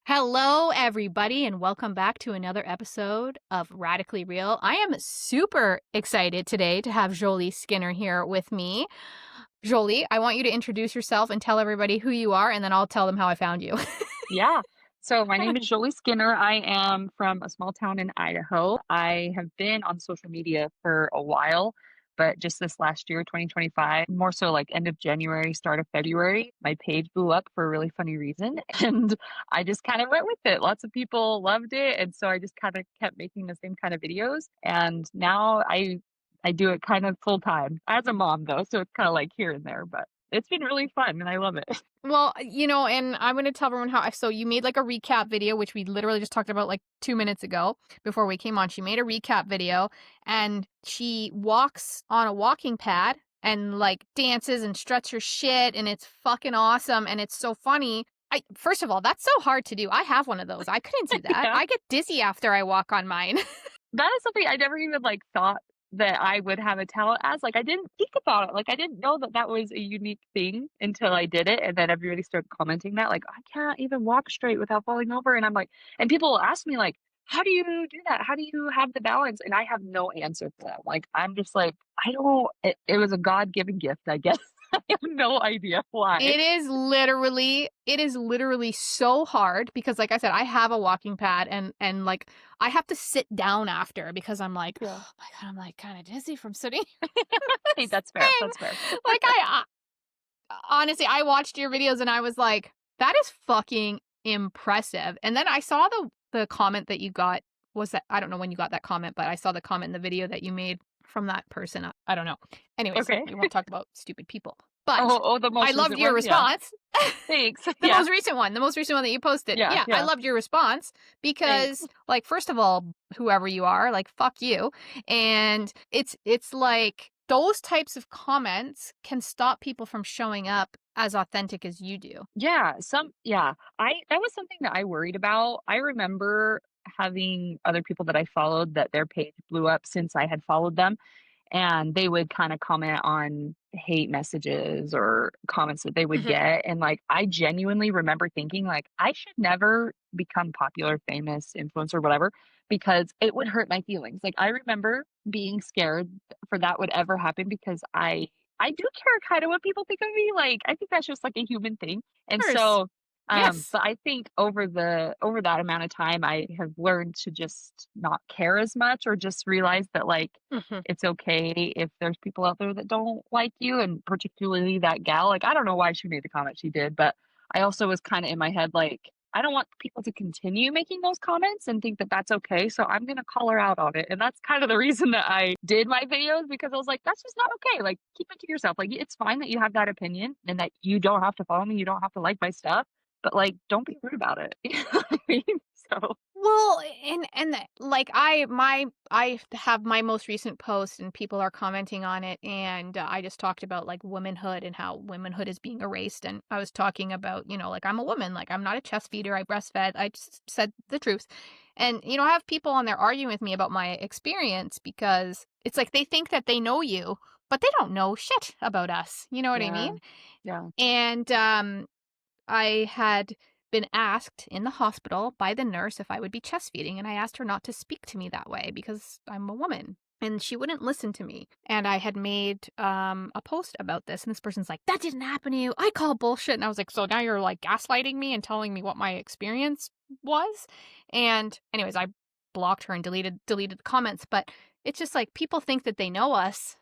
Hello, everybody, and welcome back to another episode of Radically Real. I am super excited today to have Zjoli Skinner here with me. Zjoli, I want you to introduce yourself and tell everybody who you are, and then I'll tell them how I found you. Yeah. So my name is Zjoli Skinner. I am from a small town in Idaho. I have been on social media for a while, but just this last year, 2025, more so like end of January, start of February, my page blew up for a really funny reason. And I just kind of went with it. Lots of people loved it. And so I just kind of kept making the same kind of videos. And now I do it kind of full time as a mom though. So it's kind of like here and there, but it's been really fun and I love it. Well, and I'm going to tell everyone so you made like a recap video, which we literally just talked about like 2 minutes ago before we came on. She made a recap video and she walks on a walking pad and like dances and struts her shit. And it's fucking awesome. And it's so funny. First of all, that's so hard to do. I have one of those. I couldn't do that. Yeah. I get dizzy after I walk on mine. That is something I never even, like, thought that I would have a talent as, like, I didn't think about it, like, I didn't know that that was a unique thing until I did it, and then everybody started commenting that, like, "I can't even walk straight without falling over," and I'm like and people will ask me, like, "How do you do that? How do you have the balance?" And I have no answer for that, like, I'm just like, I don't it was a God-given gift, I guess. I have no idea why. It is literally so hard because like I said, I have a walking pad and like I have to sit down after because I'm like, Yeah. oh my God, I'm like kind of dizzy from sitting Hey, this that's fair, thing. that's fair. Like honestly, I watched your videos and I was like, that is fucking impressive. And then I saw the comment that you got was that I don't know when you got that comment, but I saw the comment in the video that you made from that person. I don't know. Anyways, Okay. we won't talk about stupid people. But Oh, the I most loved recent your one? Yeah. response. Thanks. The Yeah. most recent one, the most recent one that you posted. Yeah, Yeah, I yeah. loved your response Thanks. because like first of all, whoever you are, like fuck you. And it's like those types of comments can stop people from showing up as authentic as you do. Yeah, I that was something that I worried about. I remember having other people that I followed that their page blew up since I had followed them, and they would kinda comment on hate messages or comments that they would Mhm. get, and, like, I genuinely remember thinking, like, "I should never become popular, famous, influencer, whatever, because it would hurt my feelings." Like, I remember being scared for that would ever happen because I do care kinda what people think of me, like, I think that's just, like, a human thing, and Of course. so, Yes. but I think over that amount of time, I have learned to just not care as much or just realize that, like, Mhm. it's okay if there's people out there that don't like you, and particularly that gal, like, I don't know why she made the comment she did, but I also was kinda in my head, like, I don't want people to continue making those comments and think that that's okay, so I'm gonna call her out on it, and that's kind of the reason that I did my videos because I was like, "That's just not okay, like, keep it to yourself, like, it's fine that you have that opinion and that you don't have to follow me, you don't have to like my stuff, but, like, don't be rude about it." You know what I mean? So Well, like I have my most recent post and people are commenting on it and I just talked about like womanhood and how womanhood is being erased and I was talking about, like I'm a woman, like I'm not a chest feeder, I breastfed, I just said the truth. And I have people on there arguing with me about my experience because it's like they think that they know you, but they don't know shit about us. You know what I yeah. mean? Yeah. And I had been asked in the hospital by the nurse if I would be chest feeding, and I asked her not to speak to me that way because I'm a woman. And she wouldn't listen to me. And I had made a post about this, and this person's like, "That didn't happen to you. I call bullshit." And I was like, "So now you're like gaslighting me and telling me what my experience was?" And anyways, I blocked her and deleted the comments. But it's just like people think that they know us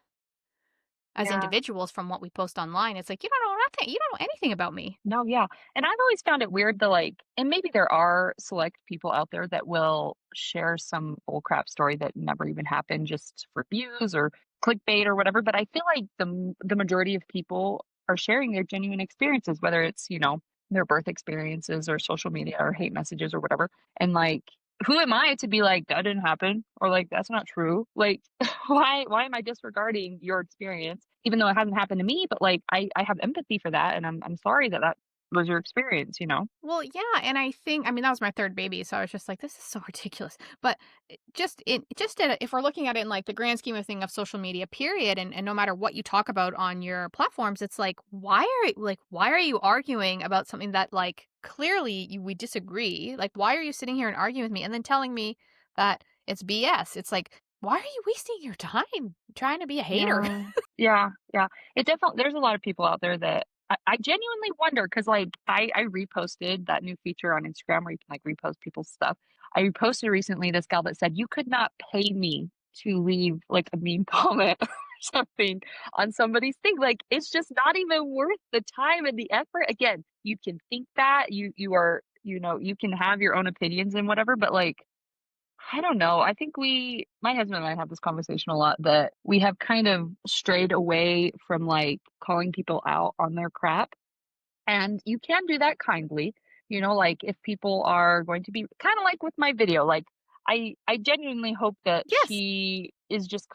as Yeah. individuals from what we post online. It's like you don't know nothing. You don't know anything about me. No, yeah, and I've always found it weird to, like and maybe there are select people out there that will share some bullcrap story that never even happened just for views or clickbait or whatever, but I feel like the majority of people are sharing their genuine experiences, whether it's, their birth experiences or social media or hate messages or whatever, and, like, who am I to be like, "That didn't happen," or like, "That's not true?" Like, why am I disregarding your experience even though it hasn't happened to me, but, like, I have empathy for that, and I'm sorry that that was your experience, you know? Well, yeah, and I mean, that was my 3rd baby, so I was just like, "This is so ridiculous." But if we're looking at it in, like, the grand scheme of thing of social media, period, and no matter what you talk about on your platforms, it's like, why are you arguing about something that, like, clearly we disagree. Like, why are you sitting here and arguing with me and then telling me that it's BS? It's like, why are you wasting your time trying to be a hater? Yeah. Yeah, yeah. It definitely there's a lot of people out there that I genuinely wonder because like, I reposted that new feature on Instagram where you can, like, repost people's stuff. I reposted recently this gal that said, "You could not pay me to leave, like, a mean comment or something on somebody's thing." Like, it's just not even worth the time and the effort. Again, you can think that, you are you can have your own opinions and whatever, but, like, I don't know. I think my husband and I have this conversation a lot that we have kind of strayed away from like calling people out on their crap. And you can do that kindly, like if people are going to be kind of like with my video, like I genuinely hope that Yes. she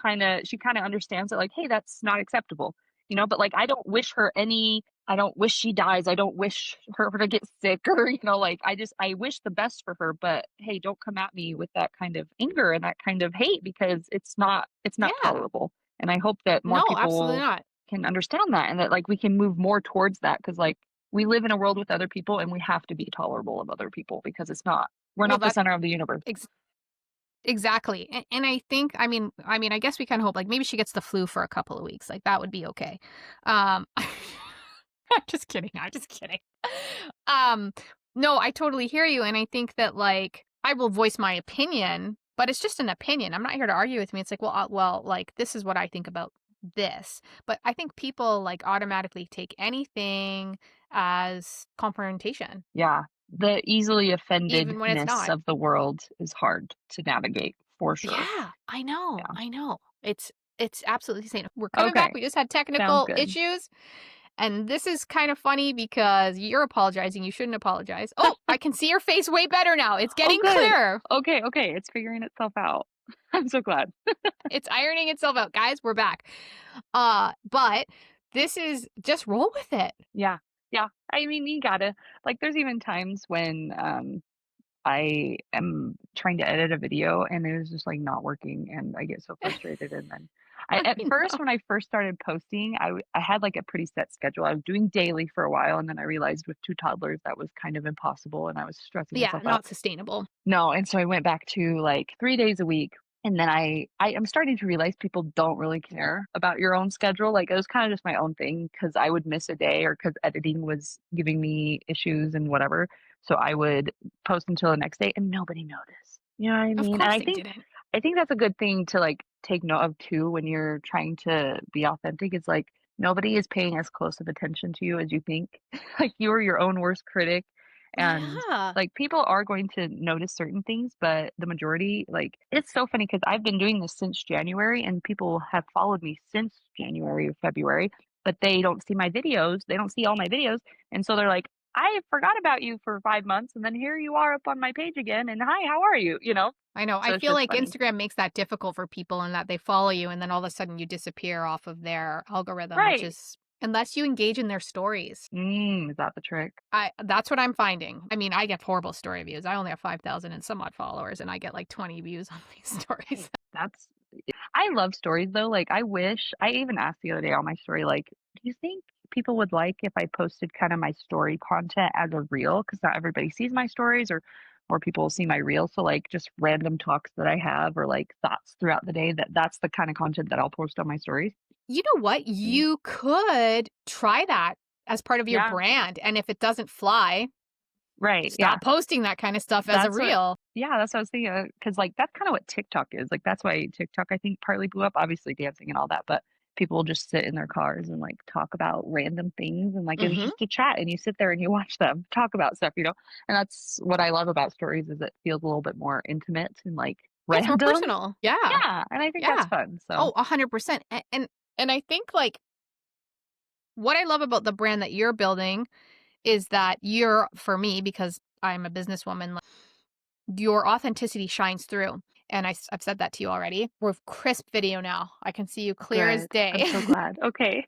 kind of understands that like, hey, that's not acceptable, but like I don't wish she dies. I don't wish her to get sick or, like I wish the best for her, but hey, don't come at me with that kind of anger and that kind of hate because it's not Yeah. tolerable. And I hope that more No, absolutely people not. can understand that and that like we can move more towards that because like we live in a world with other people and we have to be tolerable of other people because we're Well, not the that center of the universe. ex- exactly. And I think, I mean, I guess we can hope like maybe she gets the flu for a couple of weeks. Like that would be okay. I'm just kidding. I'm just kidding. Um, no, I totally hear you, and I think that, like, I will voice my opinion, but it's just an opinion. I'm not here to argue with me. It's like, well, like, this is what I think about this. But I think people, like, automatically take anything as confrontation, Yeah. The easily even when it's offendedness not. of the world is hard to navigate for sure. Yeah, I know, Yeah. I know. It's absolutely insane. We're coming back. Okay. We just had Sounds technical good. issues. And this is kind of funny because you're apologizing, you shouldn't apologize. Oh, I can see your face way better now, it's Oh, getting good. clearer. Okay. Okay. It's figuring itself out. I'm so glad. It's ironing itself out. Guys, we're back. But this is just roll with it. Yeah. Yeah. I mean, you gotta, like, there's even times when, I am trying to edit a video and it is just like not working and I get so frustrated and then I at first know. when I first started posting I had like a pretty set schedule. I was doing daily for a while and then I realized with two toddlers that was kind of impossible and I was stressing Yeah, myself out. not sustainable. No, and so I went back to like 3 days a week and then I am starting to realize people don't really care about your own schedule. Like it was kind of just my own thing because I would miss a day or because editing was giving me issues and whatever. So I would post until the next day and nobody noticed. You know what I Of mean? And course I they think didn't. I think that's a good thing to like take note of too when you're trying to be authentic. It's like nobody is paying as close of attention to you as you think. Like you're your own worst critic and Yeah. like people are going to notice certain things, but the majority, like it's so funny because I've been doing this since January and people have followed me since January or February, but they don't see my videos. They don't see all my videos. And so they're like, I forgot about you for 5 months and then here you are up on my page again and hi, how are you? I know. I So it's feel just like funny. Instagram makes that difficult for people in that they follow you and then all of a sudden you disappear off of their algorithm, which Right. is unless you engage in their stories. Is that the trick? That's what I'm finding. I mean, I get horrible story views. I only have 5,000 and some odd followers, and I get like 20 views on these Hey, stories. that's I love stories though. Like I wish I even asked the other day on my story, like, do you think people would like if I posted kind of my story content as a reel? Because not everybody sees my stories or more people see my reel. So like just random talks that I have or like thoughts throughout the day that's the kind of content that I'll post on my stories. You know what? Mm. You could try that as part of your Yeah, brand, and if it doesn't fly, right. Yeah. stop posting that kind of stuff as a That's what reel. yeah, that's what I was thinking, because like, that's kinda what TikTok is, like, that's why TikTok, I think, partly blew up, obviously dancing and all that, but people will just sit in their cars and, like, talk about random things, and, like, it's Mhm. just a chat, and you sit there and you watch them talk about stuff, and that's what I love about stories is it feels a little bit more intimate and, like, Yeah, it's more random. personal. Yeah. Yeah, and I think that's Yeah. fun, so Oh, 100%. And I think, like, what I love about the brand that you're building is that you're for me, because I'm a businesswoman, like, your authenticity shines through, and I've said that to you already. We're crisp video now. I can see you clear as good. I'm day. so glad. Okay.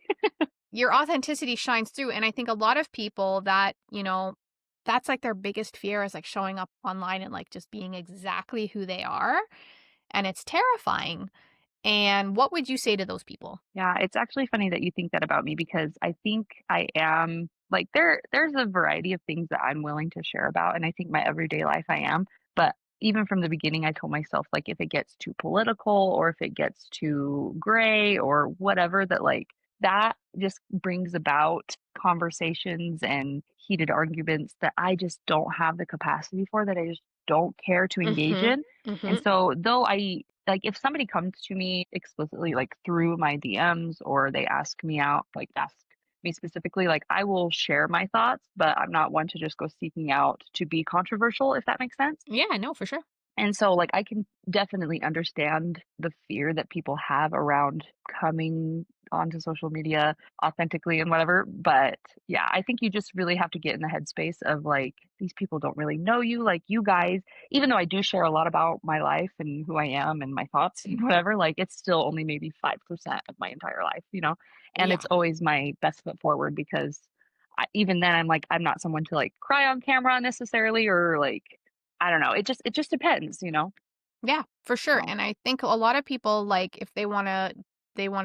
Your authenticity shines through, and I think a lot of people that, that's, like, their biggest fear is, like, showing up online and, like, just being exactly who they are, and it's terrifying, and what would you say to those people? Yeah, it's actually funny that you think that about me because I think I am like, there's a variety of things that I'm willing to share about, and I think my everyday life I am, but even from the beginning, I told myself, like, if it gets too political or if it gets too gray or whatever, that, like, that just brings about conversations and heated arguments that I just don't have the capacity for, that I just don't care to engage Mhm. in. And Mhm. so, though I like, if somebody comes to me explicitly, like, through my DMs or they ask me out, like, ask me specifically, like, I will share my thoughts, but I'm not one to just go seeking out to be controversial, if that makes sense. Yeah, no, for sure. And so, like, I can definitely understand the fear that people have around coming onto social media authentically and whatever. But yeah, I think you just really have to get in the headspace of like, these people don't really know you. Like, you guys, even though I do share a lot about my life and who I am and my thoughts and whatever, like, it's still only maybe 5% of my entire life, you know? And Yeah. it's always my best foot forward because even then, I'm like, I'm not someone to like cry on camera necessarily or like, I don't know. It just depends, you know? Yeah, for sure, So, and I think a lot of people, like, if they wanna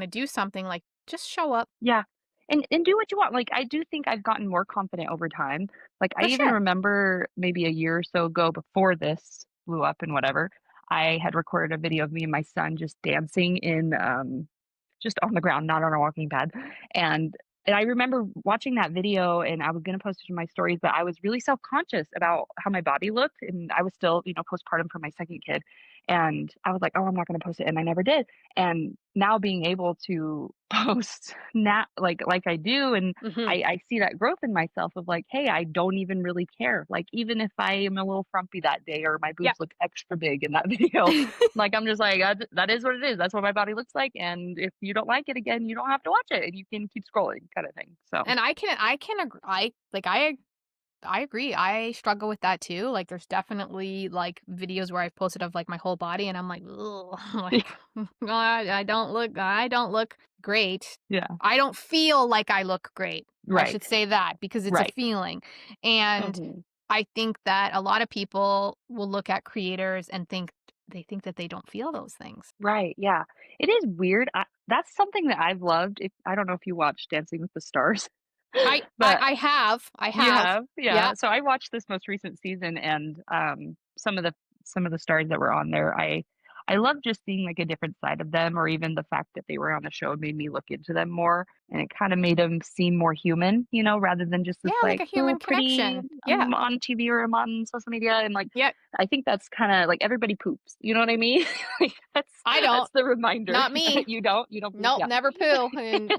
do something, like, just show up. yeah. And do what you want. Like, I do think I've gotten more confident over time. Like, I For even sure. remember maybe a year or so ago before this blew up and whatever, I had recorded a video of me and my son just dancing in, just on the ground, not on a walking pad. And and I remember watching that video and I was gonna post it in my stories, but I was really self-conscious about how my body looked and I was still, postpartum for my second kid. And I was like, "Oh, I'm not gonna post it," and I never did. And now being able to post now like I do, and Mhm. I see that growth in myself of like, "Hey, I don't even really care." Like, even if I am a little frumpy that day or my Yep. boobs look extra big in that video, like, I'm just like, that is what it is. That's what my body looks like, and if you don't like it again, you don't have to watch it, and you can keep scrolling kinda thing, so And I can I agree, I struggle with that too, like, there's definitely, like, videos where I've posted of, like, my whole body, and I'm like, "Ugh," like, I don't look great. Yeah. I don't feel like I look great. I Right. should say that because it's a Right. feeling, and Mhm. I think that a lot of people will look at creators and think that they don't feel those things. Right, yeah. It is weird. That's something that I've loved. If I don't know if you watch Dancing with the Stars, I I but I have, I you have. have? Yeah. Yep. So I watched this most recent season and, some of the stars that were on there, I love just seeing, like, a different side of them or even the fact that they were on the show made me look into them more, and it kinda made them seem more human, rather than just Yeah, this, like like, a "Ooh, human pretty, connection. Yeah. I'm on TV or I'm on social media," and, like, Yep. I think that's kinda like, everybody poops, you know what I mean? Like, I don't. that's the reminder. Not me. You don't? You don't poop? Nope, Yeah. never poo, and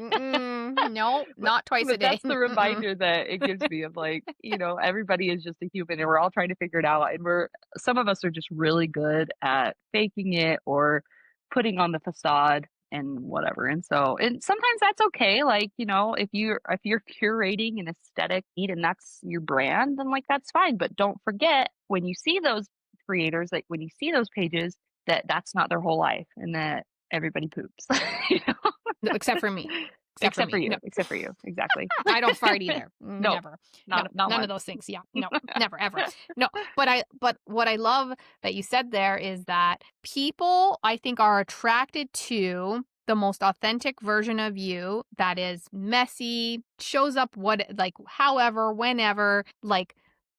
nope, But not twice a but day. that's the Mm-mm. reminder that it gives me of, like, everybody is just a human, and we're all trying to figure it out, and some of us are just really good at faking it or putting on the facade and whatever, and sometimes that's okay, like, if you're curating an aesthetic need and that's your brand, then, like, that's fine, but don't forget when you see those creators, like, when you see those pages, that that's not their whole life and that everybody poops, you know? No, except for me. Except for Except for me. No. you, except for you, exactly. I don't fart either. No, Never. No, not none of once. those things. Yeah. No, never, ever. No, but what I love that you said there is that people, I think, are attracted to the most authentic version of you that is messy, shows up like however, whenever, like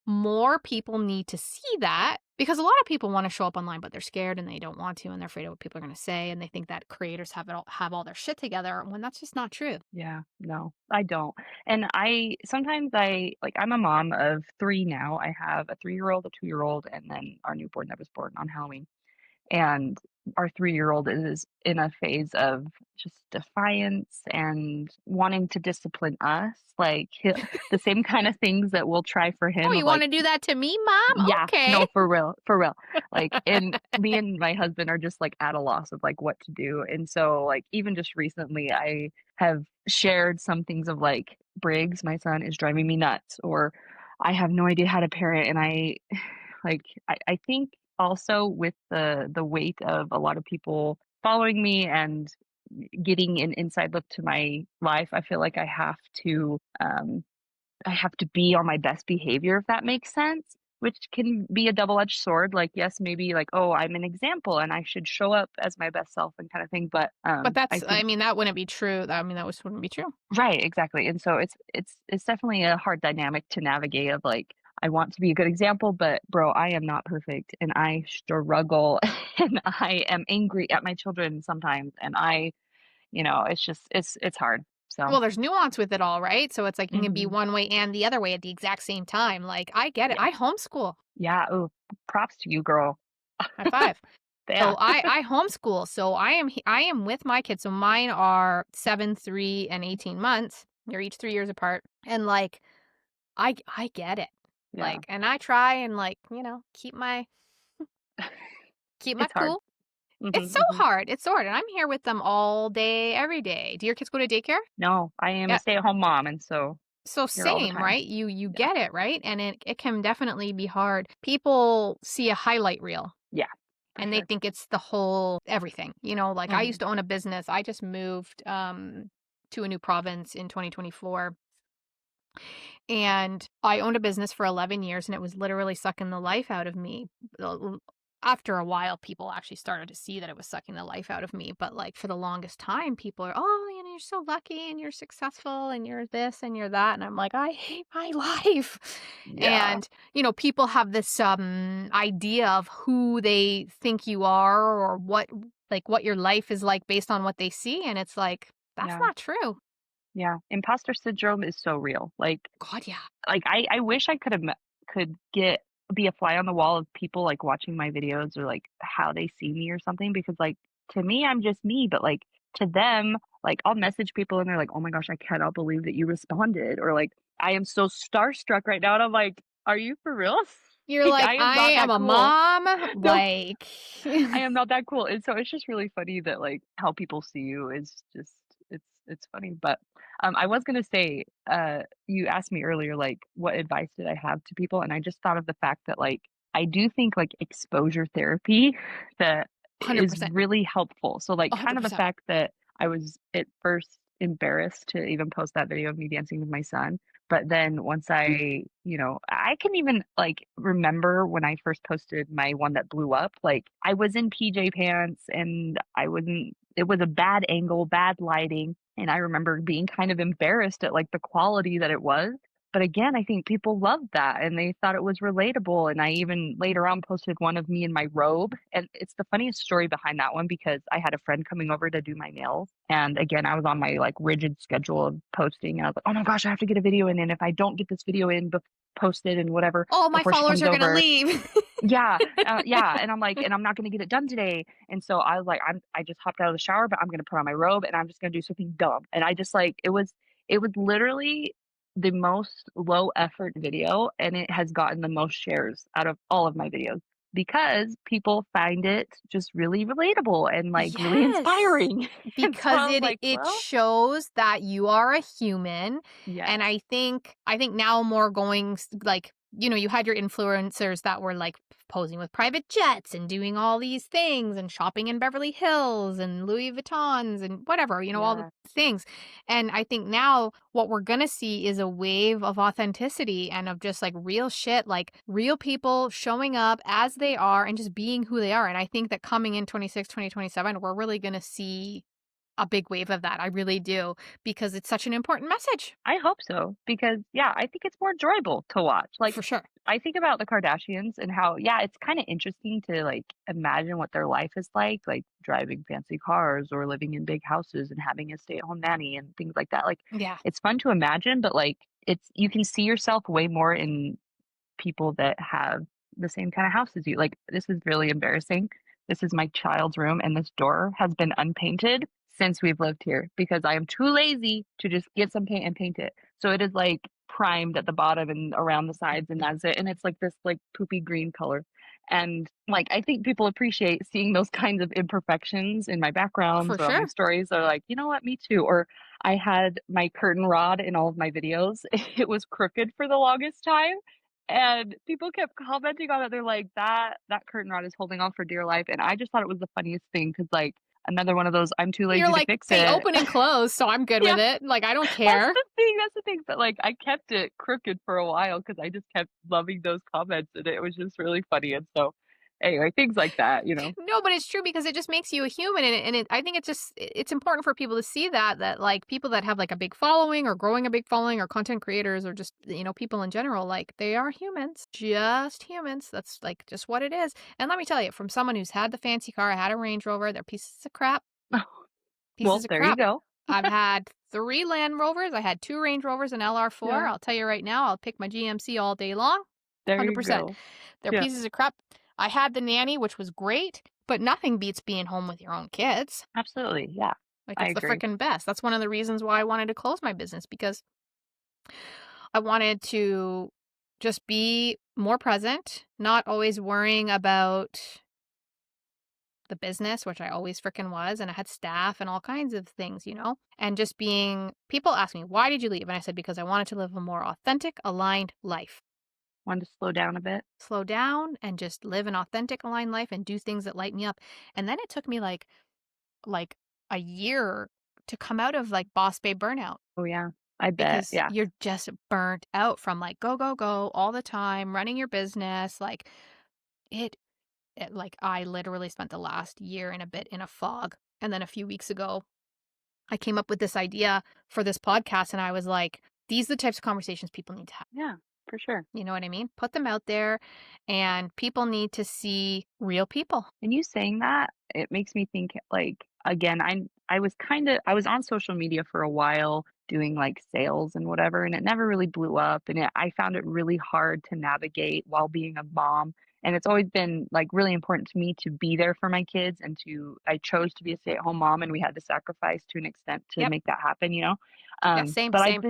more people need to see that because a lot of people want to show up online, but they're scared and they don't want to, and they're afraid of what people are going to say, and they think that creators have all their shit together when that's just not true. Yeah, no, I don't, and I'm a mom of 3 now. I have a 3-year-old, a 2-year-old, and then our newborn that was born on Halloween. And our 3-year-old is in a phase of just defiance and wanting to discipline us, like, the same kind of things that we'll try for "Oh, him of, you like, wanna do that to me, mom? yeah, Okay." no, for real, for real. Like, and me and my husband are just, like, at a loss of, like, what to do, and so, like, even just recently, I have shared some things of, like, "Briggs, my son, is driving me nuts," or, "I have no idea how to parent," and I think also with the weight of a lot of people following me and getting an inside look to my life, I feel like I have to be on my best behavior, if that makes sense. which can be a double-edged sword, like, yes, maybe, like, "Oh, I'm an example, and I should show up as my best self," and kinda thing, but, But I that's I think mean, that wouldn't be true. I mean, that was wouldn't be true. right, exactly, and so it's definitely a hard dynamic to navigate of, like, I want to be a good example, but bro, I am not perfect, and I struggle, and I am angry at my children sometimes, and it's just it's hard, so Well, there's nuance with it all, right? So it's like you can be mhm, one way and the other way at the exact same time. Like, I get it. yeah, I homeschool. yeah, ooh, props to you, girl. High five. Yeah, So I homeschool. So I am with my kids. So mine are 7, 3, and 18 months. They're each 3 years apart. And like I get it. yeah, Like, and I try and like, keep my it's hard. cool. It's Mhm, so mhm. hard. It's so hard. And I'm here with them all day, every day. Do your kids go to daycare? No, I am a Yeah. stay-at-home mom, and so So here all the same, time. right? You Yeah, get it, right? And it can definitely be hard. People see a highlight reel yeah, for and they sure. think it's the whole everything. Like I used Mhm, to own a business. I just moved to a new province in 2024 and I owned a business for 11 years and it was literally sucking the life out of me. After a while, people actually started to see that it was sucking the life out of me. But like for the longest time, people are, oh, you're so lucky and you're successful and you're this and you're that. And I'm like, I hate my life. yeah, And, people have this idea of who they think you are or what your life is like based on what they see. And it's like, that's yeah, not true. yeah. Imposter syndrome is so real. God, yeah. I wish I could be a fly on the wall of people, like, watching my videos or, like, how they see me or something because, like, to me, I'm just me, but, like, to them, like, I'll message people and they're like, "Oh my gosh, I cannot believe that you responded," or, like, "I am so starstruck right now," and I'm like, "Are you for real?" You're Like, like, I am I not am that a cool. mom. No. Like, I am not that cool, and so it's just really funny that, like, how people see you is just it's funny, but, I was gonna say, you asked me earlier, like, what advice did I have to people, and I just thought of the fact that, like, I do think, like, exposure therapy that is 100%. really helpful, so, like, kind of the 100%. fact that I was at first embarrassed to even post that video of me dancing with my son, but then once I can even, like, remember when I first posted my one that blew up, like, I was in PJ pants and I wasn't it was a bad angle, bad lighting, and I remember being kind of embarrassed at, like, the quality that it was. But again, I think people loved that and they thought it was relatable, and I even later on posted one of me in my robe, and it's the funniest story behind that one because I had a friend coming over to do my nails, and again, I was on my, like, rigid schedule of posting, and I was like, "Oh my gosh, I have to get a video in, and if I don't get this video in posted and whatever All my before she followers comes are gonna over." leave. Yeah, yeah, and I'm like, "And I'm not gonna get it done today," and so I was like, I just hopped out of the shower, but I'm gonna put on my robe, and I'm just gonna do something dumb, and I just, like it was literally the most low effort video, and it has gotten the most shares out of all of my videos because people find it just really relatable and, like, really Yes, inspiring, and so because I was it like, it "Well." shows that you are a human, and Yes. I think now more going like, you had your influencers that were like posing with private jets and doing all these things and shopping in Beverly Hills and Louis Vuittons and whatever, all the Yeah. things. And I think now what we're going to see is a wave of authenticity and of just like real shit, like real people showing up as they are and just being who they are. And I think that coming in 26, 2027, we're really going to see a big wave of that. I really do because it's such an important message. I hope so because, yeah, I think it's more enjoyable to watch. Like, For sure. I think about the Kardashians and how, yeah, it's kind of interesting to like imagine what their life is like driving fancy cars or living in big houses and having a stay-at-home nanny and things like that. Like, Yeah, it's fun to imagine, but like, you can see yourself way more in people that have the same kind of house as you. Like, this is really embarrassing. This is my child's room, and this door has been unpainted since we've lived here because I am too lazy to just get some paint and paint it. So it is like primed at the bottom and around the sides, and that's it. And it's like this like poopy green color. And like I think people appreciate seeing those kinds of imperfections in my backgrounds for or on my sure. stories. They're like, you know what, me too. Or I had my curtain rod in all of my videos. It was crooked for the longest time and people kept commenting on it. They're like, "That curtain rod is holding on for dear life," and I just thought it was the funniest thing because, like, another one of those, "I'm too You're lazy to like, fix they it." open and close, so I'm good Yeah, with it. Like, I don't that's care. the that's the thing, but, like, I kept it crooked for a while because I just kept loving those comments, and it was just really funny, and so, anyway, things like that, you know? No, but it's true because it just makes you a human, and I think it's just it's important for people to see that like people that have like a big following or growing a big following or content creators or just people in general, like they are humans, just humans. That's like just what it is. And let me tell you, from someone who's had the fancy car, I had a Range Rover. They're pieces of crap. Well, Pieces of there you crap. go. I've had 3 Land Rovers. I had 2 Range Rovers, and LR4. Yeah, I'll tell you right now, I'll pick my GMC all day long. there you 100%. go. They're Yeah, pieces of crap. I had the nanny, which was great, but nothing beats being home with your own kids. absolutely, yeah, Like, I it's the agree. freaking best. That's one of the reasons why I wanted to close my business because I wanted to just be more present, not always worrying about the business, which I always frickin' was, and I had staff and all kinds of things, and just being people ask me, "Why did you leave?" And I said, "Because I wanted to live a more authentic, aligned life. Want to slow down a bit? Slow down and just live an authentic, aligned life and do things that light me up." And then it took me like a year to come out of like boss babe burnout Oh, yeah, I bet, because yeah, you're just burnt out from like go, go, go all the time, running your business. Like it like, I literally spent the last year and a bit in a fog, and then a few weeks ago, I came up with this idea for this podcast, and I was like, "These are the types of conversations people need to have." yeah, for sure. You know what I mean? Put them out there, and people need to see real people. And you saying that, it makes me think, like, again, I was on social media for a while doing, like, sales and whatever, and it never really blew up, and I found it really hard to navigate while being a mom, and it's always been, like, really important to me to be there for my kids and I chose to be a stay-at-home mom, and we had to sacrifice to an extent to Yep. make that happen, you know? Yeah, same, But same.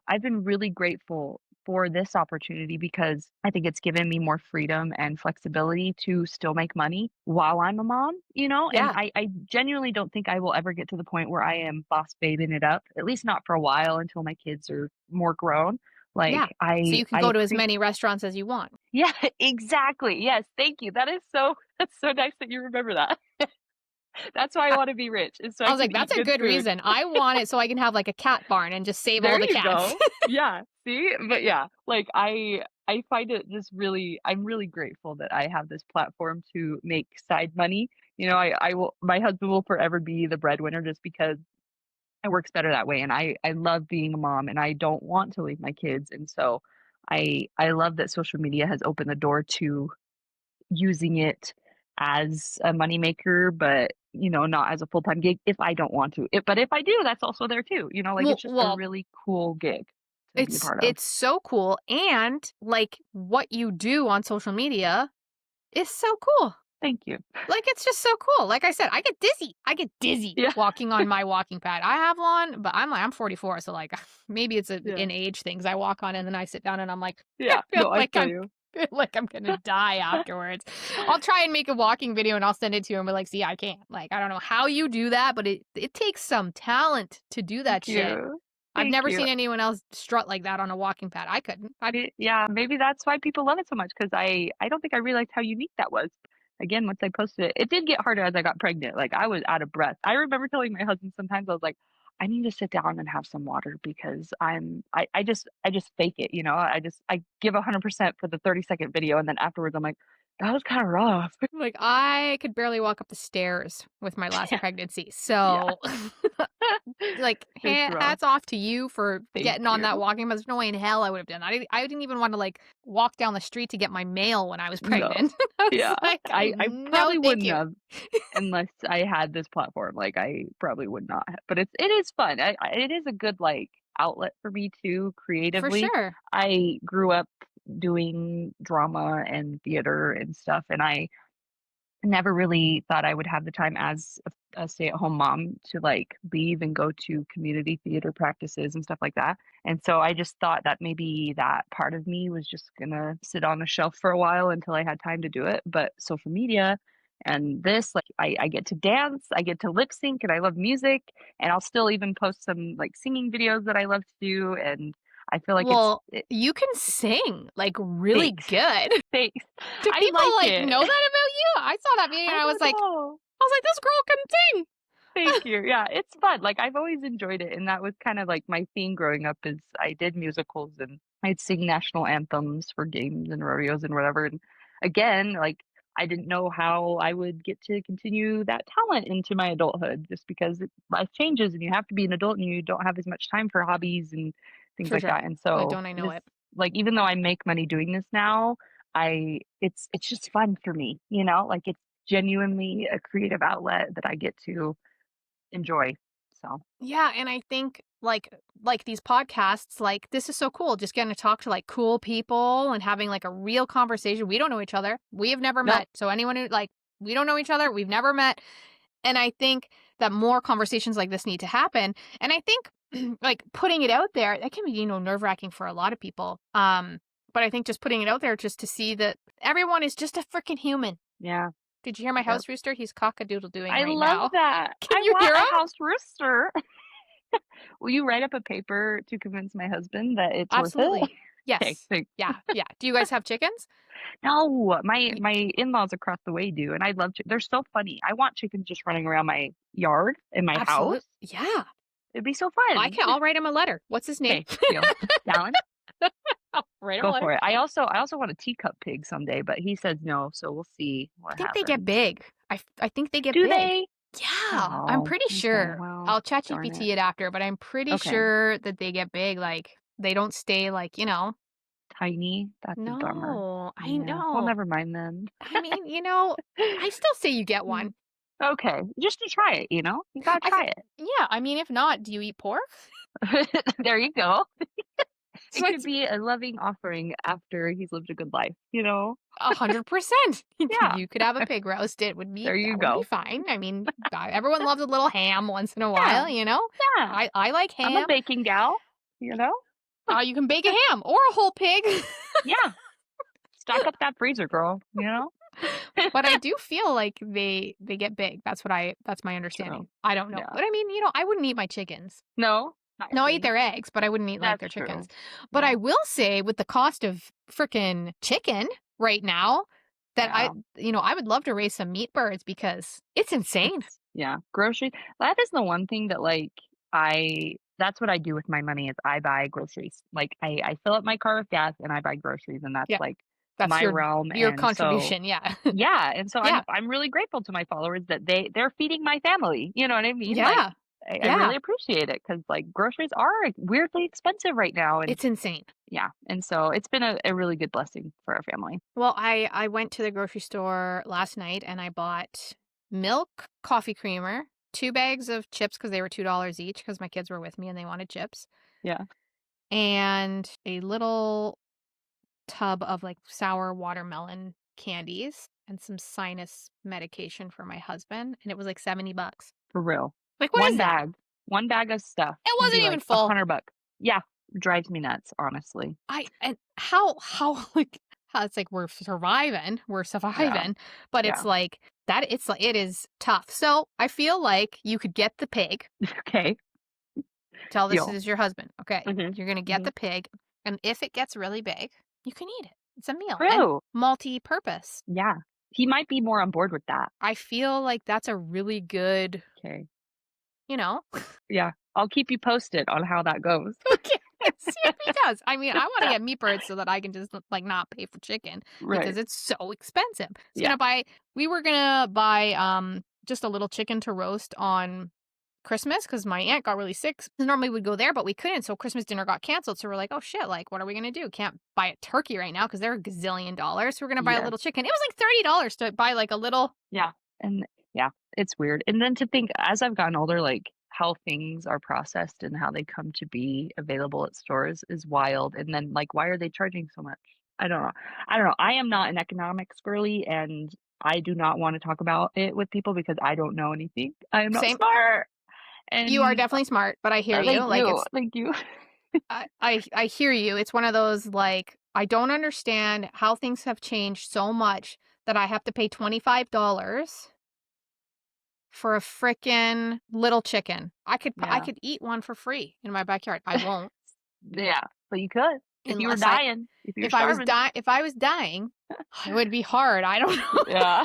I've been really grateful for this opportunity because I think it's given me more freedom and flexibility to still make money while I'm a mom, you know? And Yeah, I genuinely don't think I will ever get to the point where I am boss babing it up, at least not for a while until my kids are more grown. yeah. Like So you can I go to as appreciate many restaurants as you want. yeah, exactly. Yes, thank you. That is so that's so nice that you remember that. That's why I I want to be rich, is so I I was like, can "That's eat a good good food. reason. I want it so I can have, like, a cat barn and just save There all the you cats." go. Yeah, see? But yeah, like I find it just really I'm really grateful that I have this platform to make side money. You know, I will my husband will forever be the breadwinner just because it works better that way, and I love being a mom, and I don't want to leave my kids, and so I love that social media has opened the door to using it as a moneymaker, but, you know, not as a full-time gig if I don't want to. But if I do, that's also there too, you know, like, Well it's just a well, really cool gig to be a it's part of. it's so cool, and, like, what you do on social media is so cool. Thank you. Like, it's just so cool. Like I said, I get dizzy. I get dizzy Yeah, walking on my walking pad. I have one, but I'm 44, so, like, maybe it's yeah, an age thing 'cause I walk on and then I sit down and I'm like, I yeah. feel No, I like feel I'm you. feel like I'm gonna die afterwards. I'll try and make a walking video and I'll send it to you and be like, "See, I can't." Like, I don't know how you do that, but it takes some talent to do Thank that shit. you. I've Thank never you. seen anyone else strut like that on a walking pad. I couldn't. I'd Yeah, maybe that's why people love it so much because I don't think I realized how unique that was. Again, once I posted it, it did get harder as I got pregnant. Like I was out of breath. I remember telling my husband sometimes I was like, I need to sit down and have some water because I just fake it, you know. I give 100% for the 30-second video and then afterwards I'm like, that was kind of rough. like, I could barely walk up the stairs with my last Yeah, pregnancy. yeah. So like, It's rough. hats off to you for Thank getting on you. that walking. There's no way in hell I would have done that. I didn't even want to like walk down the street to get my mail when I was No. pregnant. I Yeah. was like, I no, probably thank wouldn't you. have unless I had this platform, like, I probably would not have, but it is fun. It is a good, like, outlet for me too, For creatively. sure. I grew up doing drama and theater and stuff, and I never really thought I would have the time as a stay-at-home mom to, like, leave and go to community theater practices and stuff like that, and so I just thought that maybe that part of me was just gonna sit on a shelf for a while until I had time to do it, but social media and this, like, I get to dance, I get to lip sync, and I love music, and I'll still even post some, like, singing videos that I love to do, and I feel like Well, it you can sing like really thanks, good. thanks. Do I people like like it. know that about you? I saw that video and I I was don't like, know. this girl can sing. Thank you. Yeah, it's fun. Like, I've always enjoyed it, and that was kind of like my theme growing up is I did musicals and I'd sing national anthems for games and rodeos and whatever. And again, like I didn't know how I would get to continue that talent into my adulthood just because life changes and you have to be an adult and you don't have as much time for hobbies and things For like sure. that. And so Don't I know this it? like even though I make money doing this now, it's just fun for me, you know? Like it's genuinely a creative outlet that I get to enjoy, so Yeah, and I think, like, these podcasts, like, this is so cool, just getting to talk to, like, cool people and having, like, a real conversation. We don't know each other. We have never nope, met. So anyone who like, we don't know each other, we've never met, and I think that more conversations like this need to happen, and I think, like, putting it out there, that can be, nerve-wracking for a lot of people, but I think just putting it out there just to see that everyone is just a freaking human. yeah, Did you hear my yep. house rooster? He's cock-a-doodle-doing I right love now. that. Can I you want hear a him? house rooster. Will you write up a paper to convince my husband that it's worth it? Absolutely. Okay, Yes. thanks. Yeah, yeah. Do you guys have chickens? No, my Y my in-laws across the way do, and I love they're so funny. I want chickens just running around my yard in my Absolute house. yeah. It'd be so fun. I'll write him a letter. What's his name? Okay, deal. Dallin, I'll write him a go letter. for it. I also want a teacup pig someday, but he says no, so we'll see I what think they get happens. big. I think they get Do big. they? Yeah, I'm Oh, pretty okay, sure. well, I'll darn it. ChatGPT it after, but I'm pretty Okay. sure that they get big, like, they don't stay, like, Tiny? That's a bummer. No, I Yeah. Well, know. never mind then. I mean, I still say you get Mm. one. Okay. Just to try it, you know? You gotta I th try it. Yeah, I mean, if not, do you eat pork? There you go. It's It like could be a loving offering after he's lived a good life, you know? 100%. Yeah. You could have a pig roast, it would be There you that would be go. fine. I mean, everyone loves a little ham once in a Yeah. while, you know? Yeah. I like I'm a ham. baking gal, you know? You can bake a ham or a whole pig. Yeah. Stock up that freezer, girl, you know? But I do feel like they get big. That's my True. understanding. I don't know. Yeah. But I mean, I wouldn't eat my chickens. No? Not your No, I eat thing? their eggs, but I wouldn't eat, like, That's their chickens. true. But I Yeah. will say with the cost of frickin' chicken right now, that Yeah. I would love to raise some meat birds because it's insane. It's yeah, groceries that is the one thing that, like, I that's what I do with my money is I buy groceries. Like, I fill up my car with gas and I buy groceries, and that's, Yeah, like, that's my realm, your and so contribution, yeah. yeah, and so I'm Yeah, I'm really grateful to my followers that they're feeding my family, you know what I mean? Like, yeah, I yeah, really appreciate it because like, groceries are weirdly expensive right now, and it's insane. yeah, and so it's been a really good blessing for our family. Well, I went to the grocery store last night and I bought milk, coffee creamer, 2 bags of chips because they were $2 each because my kids were with me and they wanted chips, Yeah, and a little tub of, like, sour watermelon candies and some sinus medication for my husband, and it was, like, 70 bucks. for real. Like, what is One that? bag one bag of stuff It can wasn't be even like full. $100. Yeah, drives me nuts, honestly. I and how like, how it's like we're Yeah, surviving, but yeah. it's like it is tough. So, I feel like you could get the pig. Okay, Tell this deal. is your husband, okay? Mhm, You're gonna get mhm. the pig, and if it gets really big, you can eat it. It's a meal and True. multi-purpose. Yeah. He might be more on board with that. I feel like that's a really good, Okay. you know? Yeah. I'll keep you posted on how that goes. Okay, see if he does. I mean, I wanna get meat birds so that I can just, like, not pay for chicken Right. because it's so expensive. Yeah. We were gonna buy, just a little chicken to roast on Christmas because my aunt got really sick. Normally, we'd go there, but we couldn't, so Christmas dinner got canceled, so we're like, "Oh, shit, like, what are we gonna do? Can't buy a turkey right now because 'cause they're a gazillion dollars, so we're gonna buy a Yes. little chicken." It was like $30 to buy, like, a little. Yeah. And yeah, it's weird. And then to think as I've gotten older, like how things are processed and how they come to be available at stores is wild. And then like why are they charging so much? I don't know. I don't know. I am not an economics girly and I do not want to talk about it with people because I don't know anything. I am not Same. smart. You are And definitely smart, but I hear you, thank like, you. it's Thank you. I hear you. It's one of those, like, I don't understand how things have changed so much that I have to pay $25 for a frickin' little chicken. I Yeah. could eat one for free in my backyard. I won't Yeah. But you could if you were unless I dying, if you were starving. if I was dying, it would be hard. I don't know. Yeah.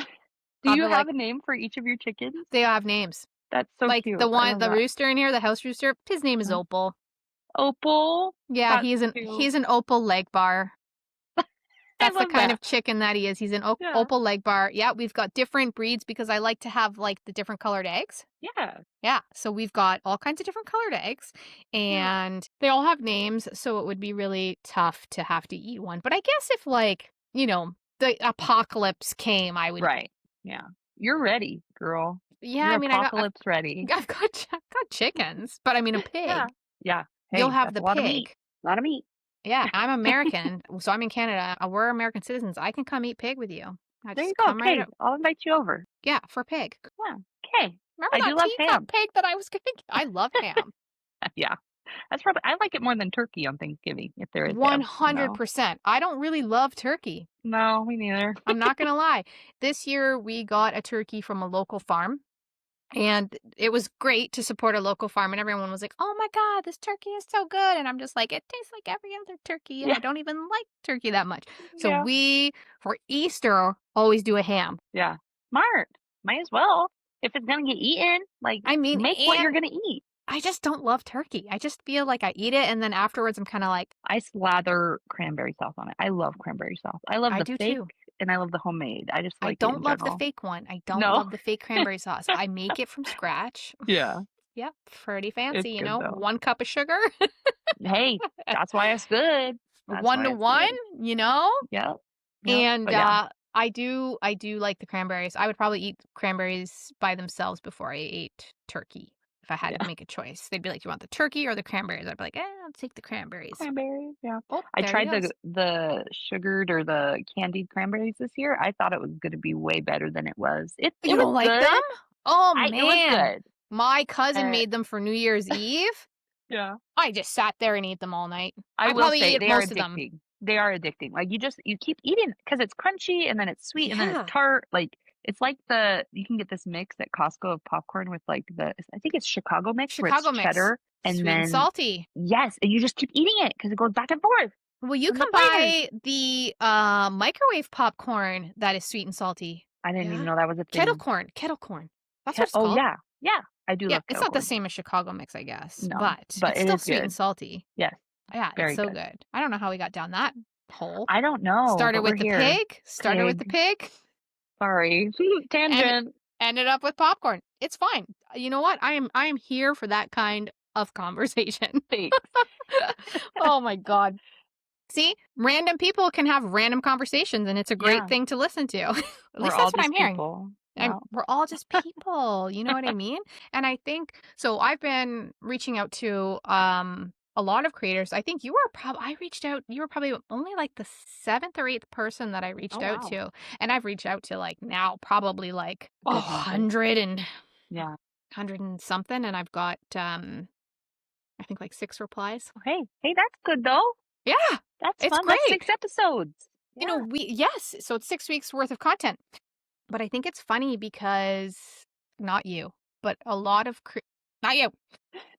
Do I'll be you have like, a name for each of your chickens? they have names. That's so Like, cute. I love the that. rooster in here, the house rooster, his name is Uh, Opal. Opal. Yeah, That's cute. he's an Opal leg bar. I That's the love kind that. of chicken that he is. He's an Yeah. Opal leg bar. Yeah, we've got different breeds because I like to have, like, the different colored eggs. Yeah. Yeah, so we've got all kinds of different colored eggs, Yeah. and they all have names, so it would be really tough to have to eat one. But I guess if, like, the apocalypse came, I would. Right. Yeah. You're ready, girl. Yeah, You're I mean, apocalypse ready. I've got chickens, but I mean a Yeah. pig. Yeah. You'll Hey, have that's the a lot of meat. pig. A lot of meat. Yeah, I'm American, so I'm in Canada. We're American citizens. I can come eat pig with you. I There you just go. come right Pig. up. I'll invite you over. Yeah, for pig. Yeah. Okay. Remember I do that love teacup ham. pig that I was gonna get? I love ham. Yeah. That's probably I like it more than turkey on Thanksgiving if there is ham. 100%. I don't really love turkey. No, me neither. I'm not gonna lie. This year we got a turkey from a local farm. And it was great to support a local farm, and everyone was like, "Oh my god, this turkey is so good." And I'm just like, "It tastes like every other turkey, and Yeah. I don't even like turkey that much." So Yeah. we, for Easter, always do a ham. Yeah. Smart. Might as well. If it's gonna get eaten, like I mean, make what you're and gonna eat. I just don't love turkey. I just feel like I eat it, and then afterwards I'm kinda like, I slather cranberry sauce on it. I love cranberry sauce. I love "I the do fake too." and I love the homemade. I just I like it in don't love the general. fake one. I don't No. love the fake cranberry sauce. I make it from scratch. Yeah. Yep, pretty It's fancy, good though. 1 cup of sugar, Hey, that's why it's good. That's 1 why to it's 1, good. you know? Yep. Yep. And, But yeah. I do like the cranberries. I would probably eat cranberries by themselves before I ate turkey if I had to Yeah. make a choice. They'd be like, "You want the turkey or the cranberries?" I'd be like, I'll take the cranberries." Cranberries, yeah. Oh, I there he tried goes. the sugared or the candied cranberries this year. I thought it was gonna be way better than it was. It You was don't like them? good. Oh, It was man. good. My cousin Uh, made them for New Year's Eve. yeah. I just sat there and ate them all night. I I will probably say ate they are most of them. addicting. They are addicting. Like, you keep eating because it's crunchy, and then it's sweet, and then it's Yeah. tart, like, it's like you can get this mix at Costco of popcorn with, like, I think it's Chicago mix where it's Chicago mix. cheddar, and Sweet and then salty. yes, and you just keep eating it because it goes back and forth Well, you from the can flavors. buy the, microwave popcorn that is sweet and salty. I didn't even Yeah. know that was a Kettle thing. corn, kettle corn. That's what it's Oh, called. yeah. Yeah. I do Yeah, love it's kettle not the corn. same as Chicago mix, I guess, No, but but it's it still is sweet and good. salty. Yes, Yeah, it's very so good. good. I don't know how we got down that hole. I don't know, Started but we're with the here. pig, started with the Pig. pig, Sorry. and Tangent. ended up with popcorn. It's fine. You know what? I am here for that kind of conversation. Thanks. Oh my god. See? Random people can have random conversations, and it's a great Yeah, thing to listen to. At we're least all that's what I'm just hearing. people. Yeah. We're all just people, you know what I mean? And I think so I've been reaching out to a lot of creators. I think I reached out, you were probably only like the 7th or 8th person that I Oh, reached out wow. to. And I've reached out to like now probably like A good number. 100 Yeah. and something, and I've got I think like 6 replies. Hey, that's good though. Yeah, That's it's fun. That's great. 6 episodes. Yeah. We yes, so it's 6 weeks worth of content. But I think it's funny because not you, but not you.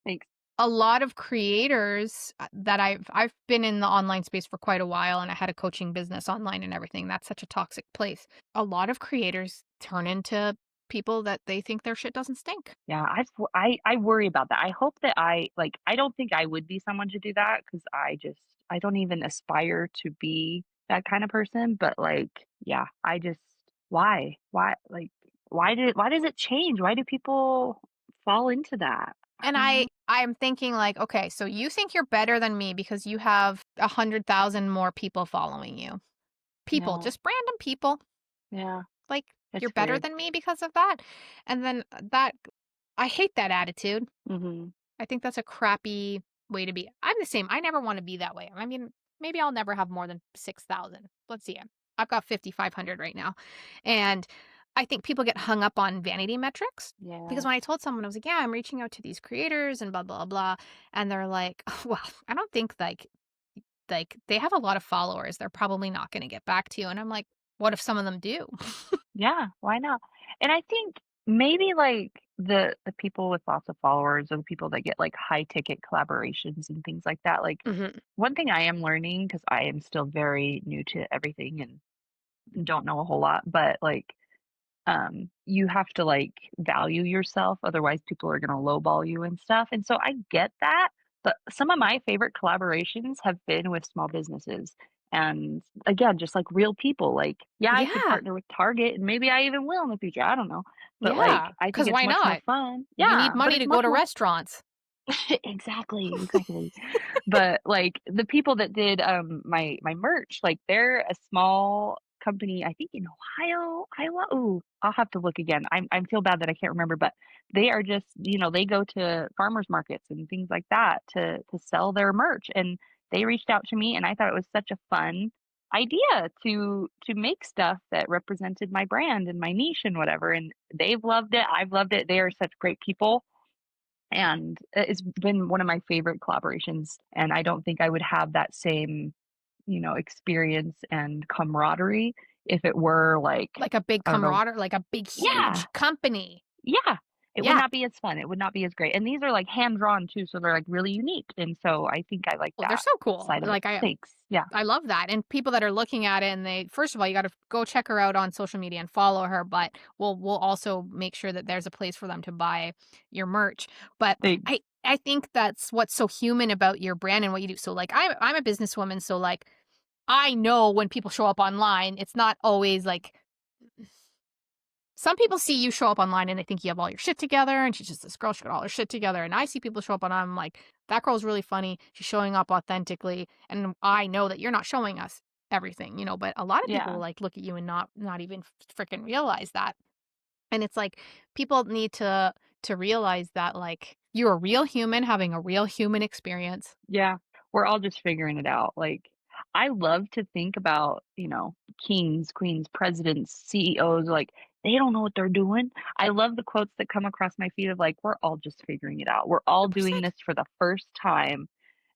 Thanks. A lot of creators that I've been in the online space for quite a while, and I had a coaching business online and everything. That's such a toxic place. A lot of creators turn into people that they think their shit doesn't stink. Yeah, I worry about that. I hope that I don't think I would be someone to do that because I don't even aspire to be that kind of person, but, like, yeah, I just why? Like, why does it change? Why do people fall into that? I And don't know. I'm thinking like, okay, so you think you're better than me because you have 100,000 more people following you. People, Yeah, just random people. yeah, Like, you're it's better weird. than me because of that? And then that I hate that attitude. Mhm. I think that's a crappy way to be. I'm the same. I never wanna be that way. I mean, maybe I'll never have more than 6,000. Let's see. I've got 5,500 right now. And I think people get hung up on vanity metrics because Yeah. when I told someone, I was like, "Yeah, I'm reaching out to these creators and blah, blah, blah." And they're like, "Well, I don't think they have a lot of followers. They're probably not gonna get back to you." And I'm like, "What if some of them do?" Yeah, why not? And I think maybe like the people with lots of followers or the people that get like high ticket collaborations and things like that. Like Mhm. one thing I am learning because I am still very new to everything and don't know a whole lot, but like you have to like value yourself, otherwise people are gonna lowball you and stuff. And so I get that, but some of my favorite collaborations have been with small businesses. And again, just like real people. Like, yeah, I could Yeah. partner with Target and maybe I even will in the future. I don't know. But like Yeah. I think Because it's why much more not? fun. You Yeah, need but money it's to go much to more restaurants. exactly, exactly. But, like, the people that did, my merch, like, they're a small company, I think in Ohio, Iowa? Ooh, I'll have to look again. I feel bad that I can't remember, but they are just they go to farmers markets and things like that to sell their merch, and they reached out to me, and I thought it was such a fun idea to make stuff that represented my brand and my niche and whatever, and they've loved it, I've loved it, they are such great people, and it's been one of my favorite collaborations, and I don't think I would have that same, experience and camaraderie if it were like, Like a big I don't know. camaraderie, like a big, Yeah, huge company. yeah. It would Yeah. not be as fun, it would not be as great, and these are, like, hand drawn too, so they're, like, really unique, and so I think I like Well, they're that so cool. side of it. Like, I Thanks. Yeah. I love that, and people that are looking at it and they first of all, you gotta go check her out on social media and follow her, but we'll also make sure that there's a place for them to buy your merch. But Thanks. I think that's what's so human about your brand and what you do. So, like, I'm a businesswoman, so, like, I know when people show up online, it's not always, like some people see you show up online and they think you have all your shit together, and she's just this girl, she got all her shit together, and I see people show up and I'm like, "That girl's really funny, she's showing up authentically, and I know that you're not showing us everything," but a lot of people, Yeah. like, look at you and not even freaking realize that, and it's like, people need to realize that, like, you're a real human having a real human experience. Yeah, we're all just figuring it out. Like, I love to think about, kings, queens, presidents, CEOs, like, they don't know what they're doing. I love the quotes that come across my feed of like, we're all just figuring it out. We're all doing 100%. this for the first time.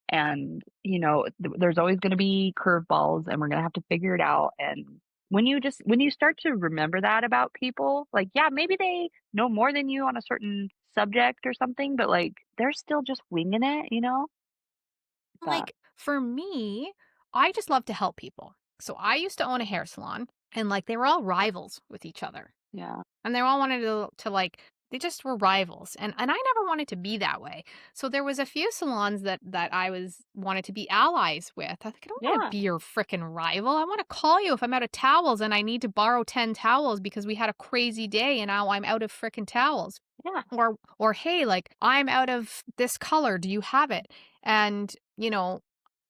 And, there's always going to be curveballs and we're going to have to figure it out. And when you start to remember that about people, like, yeah, maybe they know more than you on a certain subject or something, but like, they're still just winging it. That Like, for me, I just love to help people. So I used to own a hair salon and like they were all rivals with each other. Yeah. And they all wanted to like they just were rivals. And I never wanted to be that way. So there was a few salons that I was wanted to be allies with. I think I don't want to Yeah. be your freaking rival. I want to call you if I'm out of towels and I need to borrow 10 towels because we had a crazy day and now I'm out of freaking towels. Yeah. Or hey, like I'm out of this color. Do you have it? And,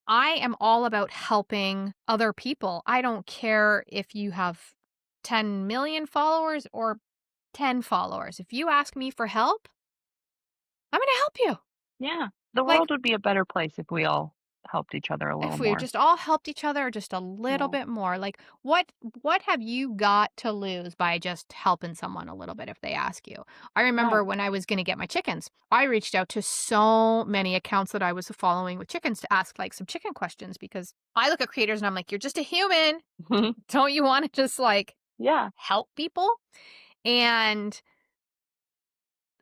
I am all about helping other people. I don't care if you have 10 million followers or 10 followers. If you ask me for help, I'm going to help you. Yeah. The Like, world would be a better place if we all helped each other a little if we more. just all helped each other just a little Yeah. bit more, like what have you got to lose by just helping someone a little bit if they ask you? I remember Right. when I was going to get my chickens, I reached out to so many accounts that I was following with chickens to ask like some chicken questions because I look at creators and I'm like, you're just a human. Don't you want to just like Yeah. help people? And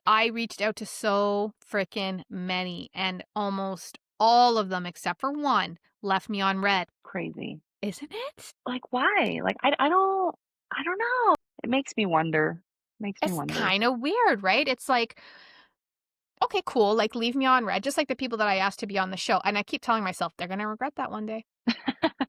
I reached out to so freaking many, and almost all of them, except for one, left me on red. Crazy. Isn't it? Like, why? Like, I don't know. It makes me wonder. Makes me It's wonder. kind of weird, right? It's like, okay, cool. Like, leave me on red, just like the people that I asked to be on the show. And I keep telling myself, they're going to regret that one day.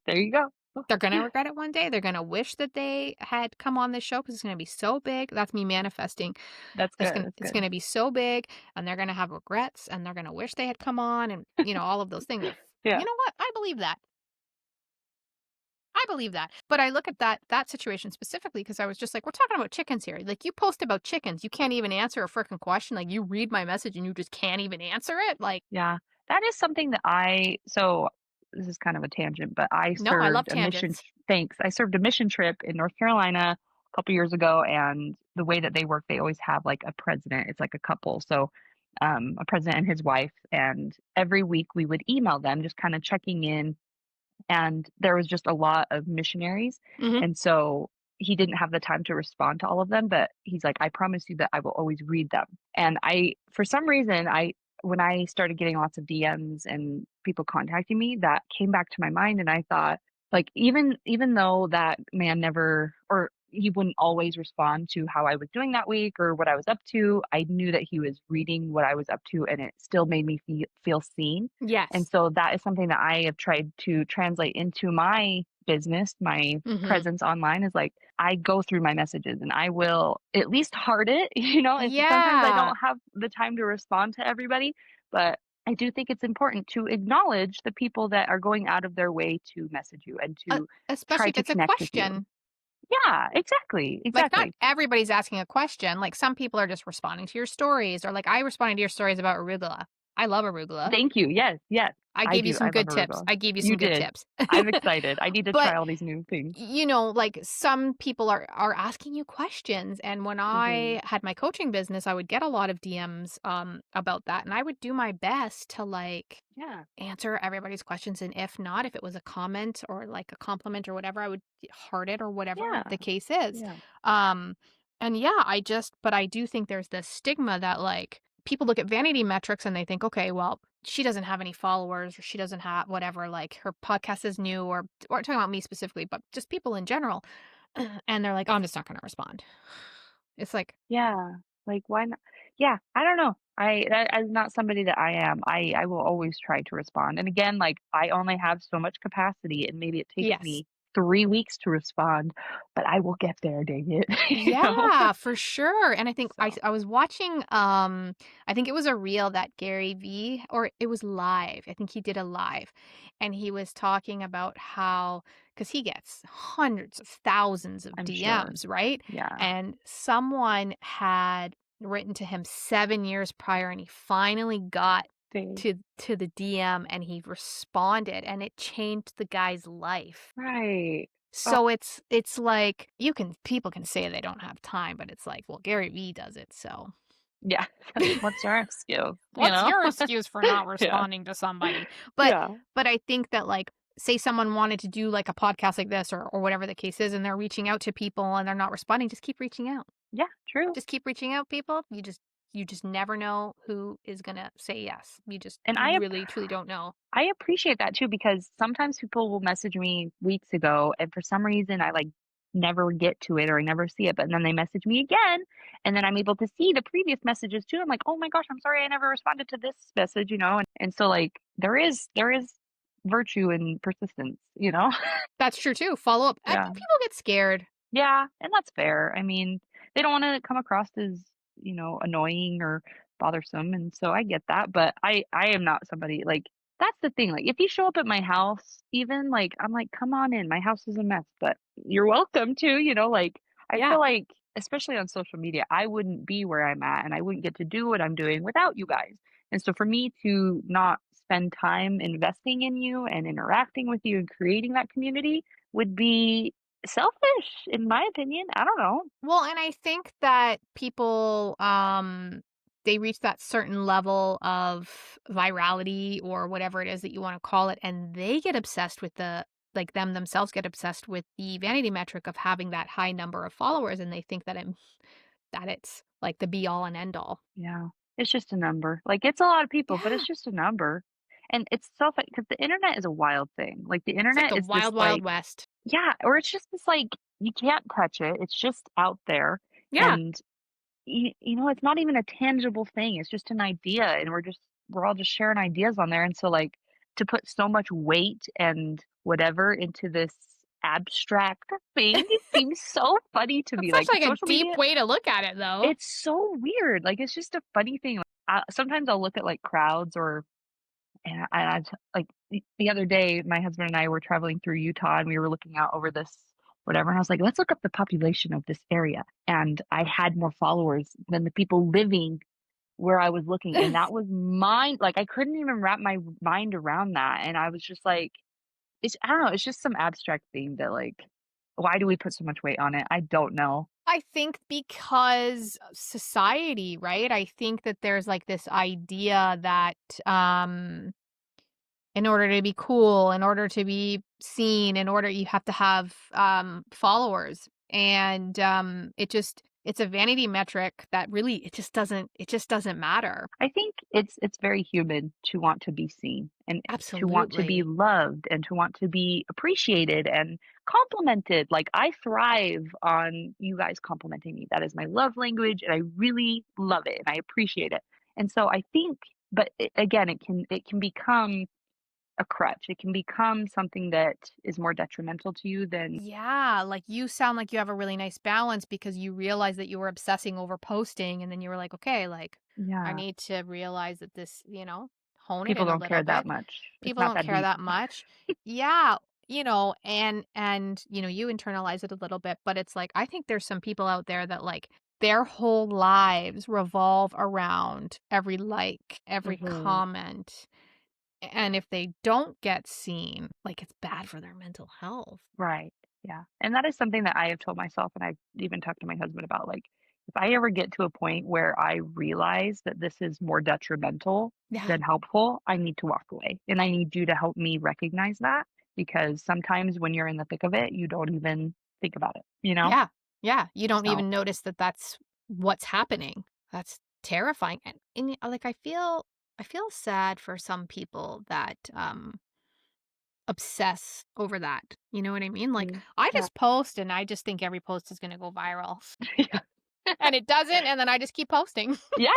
There you go. They're going to regret it one day. They're going to wish that they had come on this show because it's going to be so big. That's me manifesting. That's It's good. gonna That's it's good. gonna be so big, and they're gonna have regrets, and they're gonna wish they had come on, and all of those things. Yeah. You know what? I believe that. I believe that. But I look at that situation specifically because I was just like, we're talking about chickens here. Like you post about chickens, you can't even answer a freaking question. Like you read my message and you just can't even answer it. Like, Yeah. That is something that so this is kind of a tangent, but I no, I love served a mission tangents. thanks. I served a mission trip in North Carolina a couple years ago, and the way that they work, they always have like a president. It's like a couple. So a president and his wife, and every week we would email them just kind of checking in, and there was just a lot of missionaries, Hmm. and so he didn't have the time to respond to all of them, but he's like, I promise you that I will always read them. And I for some reason I when I started getting lots of DMs and people contacting me, that came back to my mind, and I thought, like, even though that man never, or he wouldn't always respond to how I was doing that week or what I was up to. I knew that he was reading what I was up to, and it still made me feel seen. And Yes. so that is something that I have tried to translate into my business, my Mhm. presence online is like I go through my messages and I will at least heart it, and sometimes I Yeah. don't have the time to respond to everybody, but I do think it's important to acknowledge the people that are going out of their way to message you and to Especially try if to it's a connect with you. question. Yeah, exactly, Like, not exactly. everybody's asking a question, like, some people are just responding to your stories or, like, I responded to your stories about arugula. I love arugula. Thank you. Yes, yes, I I gave you do. I some love good tips. arugula. I gave you You some good did. tips. I'm excited. I need to try But, all these new things. like, some people are asking you questions, and when Mhm. I had my coaching business, I would get a lot of DMs, about that, and I would do my best to, like, Yeah, answer everybody's questions, and if not, if it was a comment or, like, a compliment or whatever, I would heart it or whatever yeah, the case is. yeah. Um, and yeah, but I do think there's this stigma that, like, people look at vanity metrics and they think, "Okay, well, she doesn't have any followers or she doesn't have whatever, like, her podcast is new," or talking about me specifically, but just people in general, and they're like, "Oh, I'm just not gonna respond." It's like, Yeah, like, why not? Yeah, I don't know. That is not somebody that I am. I will always try to respond, and again, like, I only have so much capacity, and maybe it takes yes. me 3 weeks to respond, but I will get there, dang it, you know? Yeah, for sure, and I think So I was watching, I think it was a reel that Gary V or it was live, I think he did a live, and he was talking about how because he gets hundreds of thousands of I'm sure. DMs, right? Yeah, And someone had written to him 7 years prior, and he finally got they to the DM, and he responded, and it changed the guy's life. right. Oh, So it's like people can say they don't have time, but it's like, well, Gary Vee does it, so yeah. What's your excuse, you what's know? your excuse for not Yeah, responding to somebody? But yeah, but I think that, like, say someone wanted to do, like, a podcast like this or whatever the case is, and they're reaching out to people and they're not responding, just keep reaching out. yeah, true, Just keep reaching out, people. You just never know who is gonna say yes. and You really, truly don't know. I appreciate that too because sometimes people will message me weeks ago and for some reason I like never get to it or I never see it, but then they message me again and then I'm able to see the previous messages too. I'm like, oh my gosh, I'm sorry I never responded to this message. And so like there is virtue in persistence. That's true too. Follow up. I Yeah. think people get scared. Yeah, and that's fair. I mean, they don't wanna come across as annoying or bothersome, and so I get that, but I am not somebody like that's the thing, like, if you show up at my house even, like, I'm like, "Come on in, my house is a mess, but you're welcome to," like, I Yeah. feel like, especially on social media, I wouldn't be where I'm at, and I wouldn't get to do what I'm doing without you guys, and so for me to not spend time investing in you and interacting with you and creating that community would be selfish, in my opinion, I don't know. Well, and I think that people, they reach that certain level of virality or whatever it is that you want to call it, and they get obsessed with like them themselves get obsessed with the vanity metric of having that high number of followers, and they think that that it's like the be all and end all. Yeah, it's just a number. Like, it's a lot of people, but Yeah, it's just a number, and it's so because the internet is a wild thing. Like, the it's like internet the is this, wild, wild like west. yeah, or it's just this, like, you can't touch it, it's just out there, Yeah, and it's not even a tangible thing, it's just an idea, and we're all just sharing ideas on there, and so, like, to put so much weight and whatever into this abstract thing, it seems so funny to that's me, such like, like a social deep media way to look at it, though. it's so weird, like, it's just a funny thing, like, sometimes I'll look at, like, crowds or like, the other day, my husband and I were traveling through Utah, and we were looking out over this whatever, and I was like, "Let's look up the population of this area," and I had more followers than the people living where I was looking, and that was mind like, I couldn't even wrap my mind around that, and I was just like, it's I don't know, it's just some abstract thing that, like, why do we put so much weight on it? I don't know. I think because of society, right? I think that there's like this idea that in order to be cool, in order to be seen, in order you have to have followers. And it just It's a vanity metric that really it just doesn't matter. I think it's very human to want to be seen and to want to be Absolutely. loved and to want to be appreciated and complimented. Like I thrive on you guys complimenting me. That is my love language and I really love it and I appreciate it. And so I think but again it can become a crutch. It can become something that is more detrimental to you than Yeah, like, you sound like you have a really nice balance because you realize that you were obsessing over posting, and then you were like, "Okay, like, I yeah, need to realize that this," hone it people in a don't little care that bit. much. It's People not don't that care deep. that much. Yeah, you internalize it a little bit, but it's like, I think there's some people out there that, like, their whole lives revolve around every like, every Mhm. comment, and if they don't get seen, like, it's bad for their mental health. Right. Yeah. And that is something that I have told myself and I've even talked to my husband about like if I ever get to a point where I realize that this is more detrimental Yeah. than helpful, I need to walk away. And I need you to help me recognize that because sometimes when you're in the thick of it, you don't even think about it, you know? Yeah, yeah, you don't So, even notice that that's what's happening. That's terrifying, like, I feel sad for some people that, obsess over that, you know what I mean? Like, mm, I yeah. just post and I just think every post is gonna go viral, Yeah. and it doesn't, and then I just keep posting. Yeah.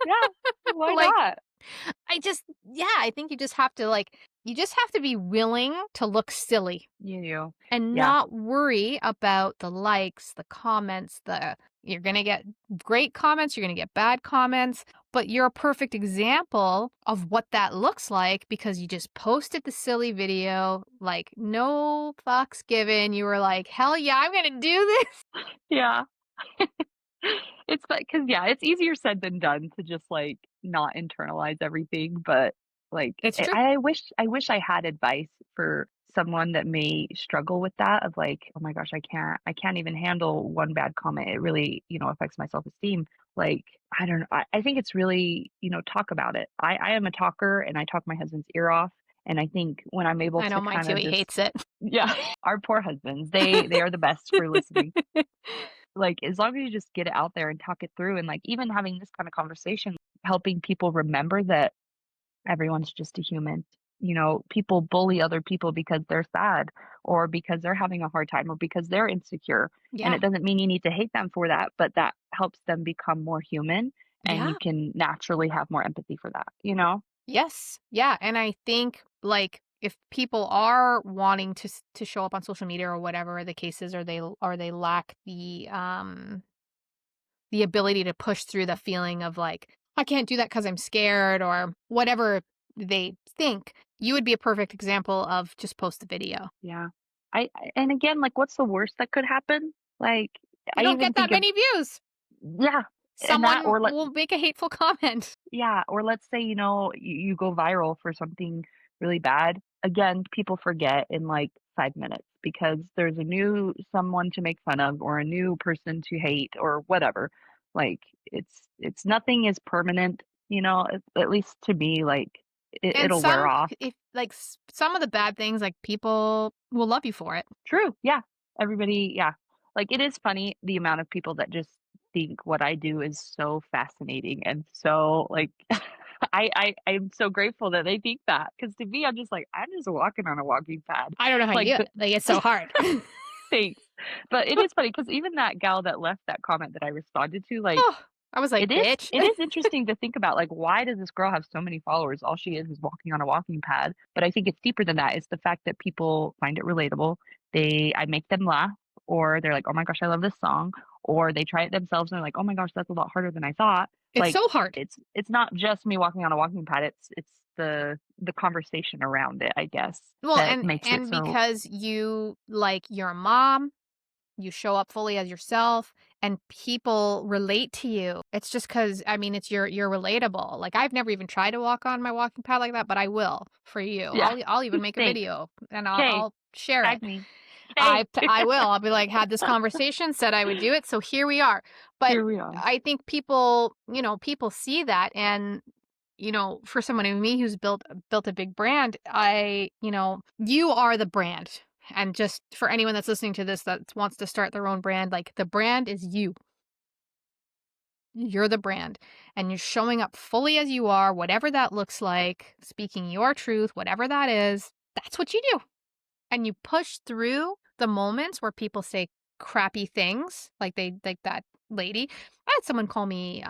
Yeah. Why Like, not? I think you just have to, like you just have to be willing to look silly. You do. And Yeah. not worry about the likes, the comments, you're gonna get great comments, you're gonna get bad comments, but you're a perfect example of what that looks like because you just posted the silly video, like, no fucks given. You were like, "Hell yeah, I'm gonna do this." Yeah. It's like, cause yeah, it's easier said than done to just, like, not internalize everything, but, like, It's I true. I wish I had advice for someone that may struggle with that of, like, "Oh my gosh, I can't even handle one bad comment. It really, affects my self-esteem." Like, I don't know, I think it's really, talk about it. I am a talker, and I talk my husband's ear off, and I think when I'm able I know to mine too, kinda he just hates it. yeah, our poor husbands, they are the best for listening. Like, as long as you just get it out there and talk it through and, like, even having this kind of conversation, helping people remember that everyone's just a human. People bully other people because they're sad or because they're having a hard time or because they're insecure, and Yeah. it doesn't mean you need to hate them for that, but that helps them become more human, and you Yeah. can naturally have more empathy for that, you know? Yes. Yeah, and I think, like, if people are wanting to show up on social media or whatever the case is, or they lack the ability to push through the feeling of, like, "I can't do that because 'cause I'm scared," or whatever they think, you would be a perfect example of just post the video. Yeah. And again, like, what's the worst that could happen? Like, You I don't even get that think of many views. yeah, and that Someone will make a hateful comment. yeah, or let's say, you go viral for something really bad. Again, people forget in like 5 minutes because there's a new someone to make fun of or a new person to hate or whatever. Like it's nothing is permanent, at least to me, like And it'll wear off. if, like, some of the bad things, like, people will love you for it. True. Yeah. Everybody, yeah. Like it is funny the amount of people that just think what I do is so fascinating and so like I'm so grateful that they think that because to me I'm just like I'm just walking on a walking pad. I don't know how you Like do the it. Like, it's so hard. thanks. But it is funny because even that gal that left that comment that I responded to, like Oh, I was like, it is "Bitch." it is interesting to think about, like, why does this girl have so many followers? All she is walking on a walking pad, but I think it's deeper than that. It's the fact that people find it relatable. I make them laugh, or they're like, "Oh my gosh, I love this song," or they try it themselves and they're like, "Oh my gosh, that's a lot harder than I thought." It's Like, so hard. it's not just me walking on a walking pad, it's the conversation around it, I guess, Well, that makes it so because you're a mom, you show up fully as yourself, and people relate to you. It's just because I mean, you're relatable. Like, I've never even tried to walk on my walking pad like that, but I will for you. yeah. I'll even make a Thanks. video, and Okay. I'll share Tag it. me. Okay. I will. I'll be like, "Had this conversation, said I would do it, so here we are." But Here we are. I think people see that, and, for someone like me who's built a big brand, you are the brand. And just for anyone that's listening to this that wants to start their own brand, like, the brand is you. you're the brand, and you're showing up fully as you are, whatever that looks like, speaking your truth, whatever that is, that's what you do. And you push through the moments where people say crappy things, like that lady. I had someone call me,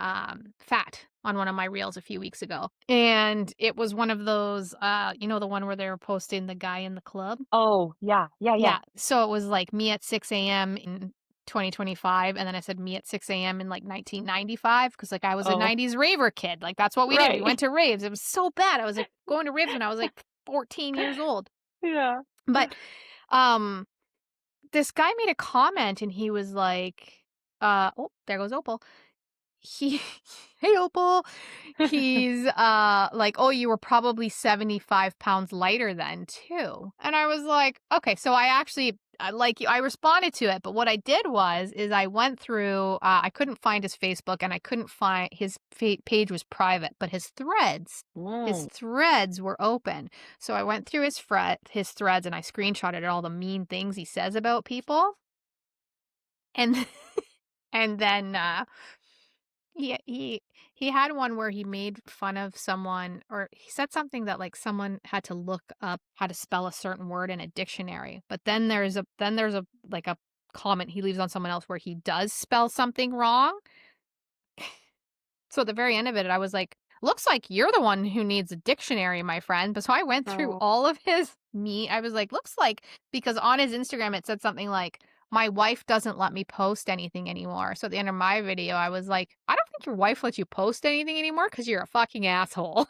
fat on one of my reels a few weeks ago, and it was one of those, the one where they were posting the guy in the club? Oh, yeah, yeah, yeah. Yeah, so it was, like, me at 6 a.m. in 2025, and then I said me at 6 a.m. in, like, 1995 because like, I was a Oh, '90s raver kid, like, that's what we did, we right. went to raves, it was so bad, I was, like, going to raves when I was, like, 14 years old. Yeah. But, um, this guy made a comment and he was like, oh, there goes Opal. He Hey, Opal. He's, like, "Oh, you were probably 75 pounds lighter then too." And I was like, "Okay." So I actually, like you, I responded to it, but what I did is I went through, I couldn't find his Facebook and I couldn't find his page was private, but his Mm. threads were open. So I went through his threads and I screenshotted all the mean things he says about people. And and then, he had one where he made fun of someone, or he said something that, like, someone had to look up how to spell a certain word in a dictionary, but then there's a like, a comment he leaves on someone else where he does spell something wrong. So at the very end of it, I was like, "Looks like you're the one who needs a dictionary, my friend." But so I went through Oh. all of his me I was like, "Looks like," because on his Instagram, it said something like, "My wife doesn't let me post anything anymore." So at the end of my video, I was like, "I don't think your wife lets you post anything anymore because 'cause you're a fucking asshole."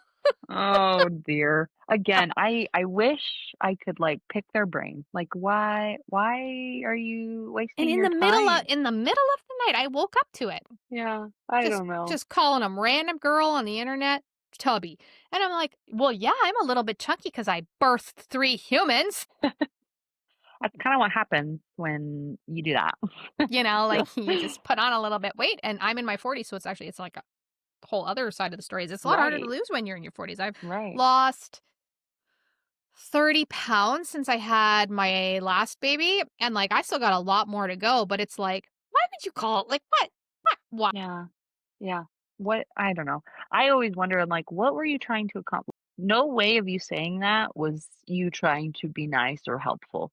Oh, dear. Again, I wish I could, like, pick their brain. Like, why are you And wasting your time? in the middle of the night, I woke up to it. Yeah, I Just don't know. just calling him random girl on the internet, tubby. And I'm like, "Well, yeah, I'm a little bit chunky because I birthed 3 humans." That's kinda what happens when you do that. Like, you just put on a little bit weight, and I'm in my 40s, so it's like a whole other side of the story is it's a lot harder to Right, lose when you're in your 40s. I've right. lost 30 pounds since I had my last baby, and, like, I still got a lot more to go, but it's like, why would you call it like, what? What? Why? Yeah, yeah. What I don't know. I always wonder, I'm like, what were you trying to accomplish? No way of you saying that was you trying to be nice or helpful,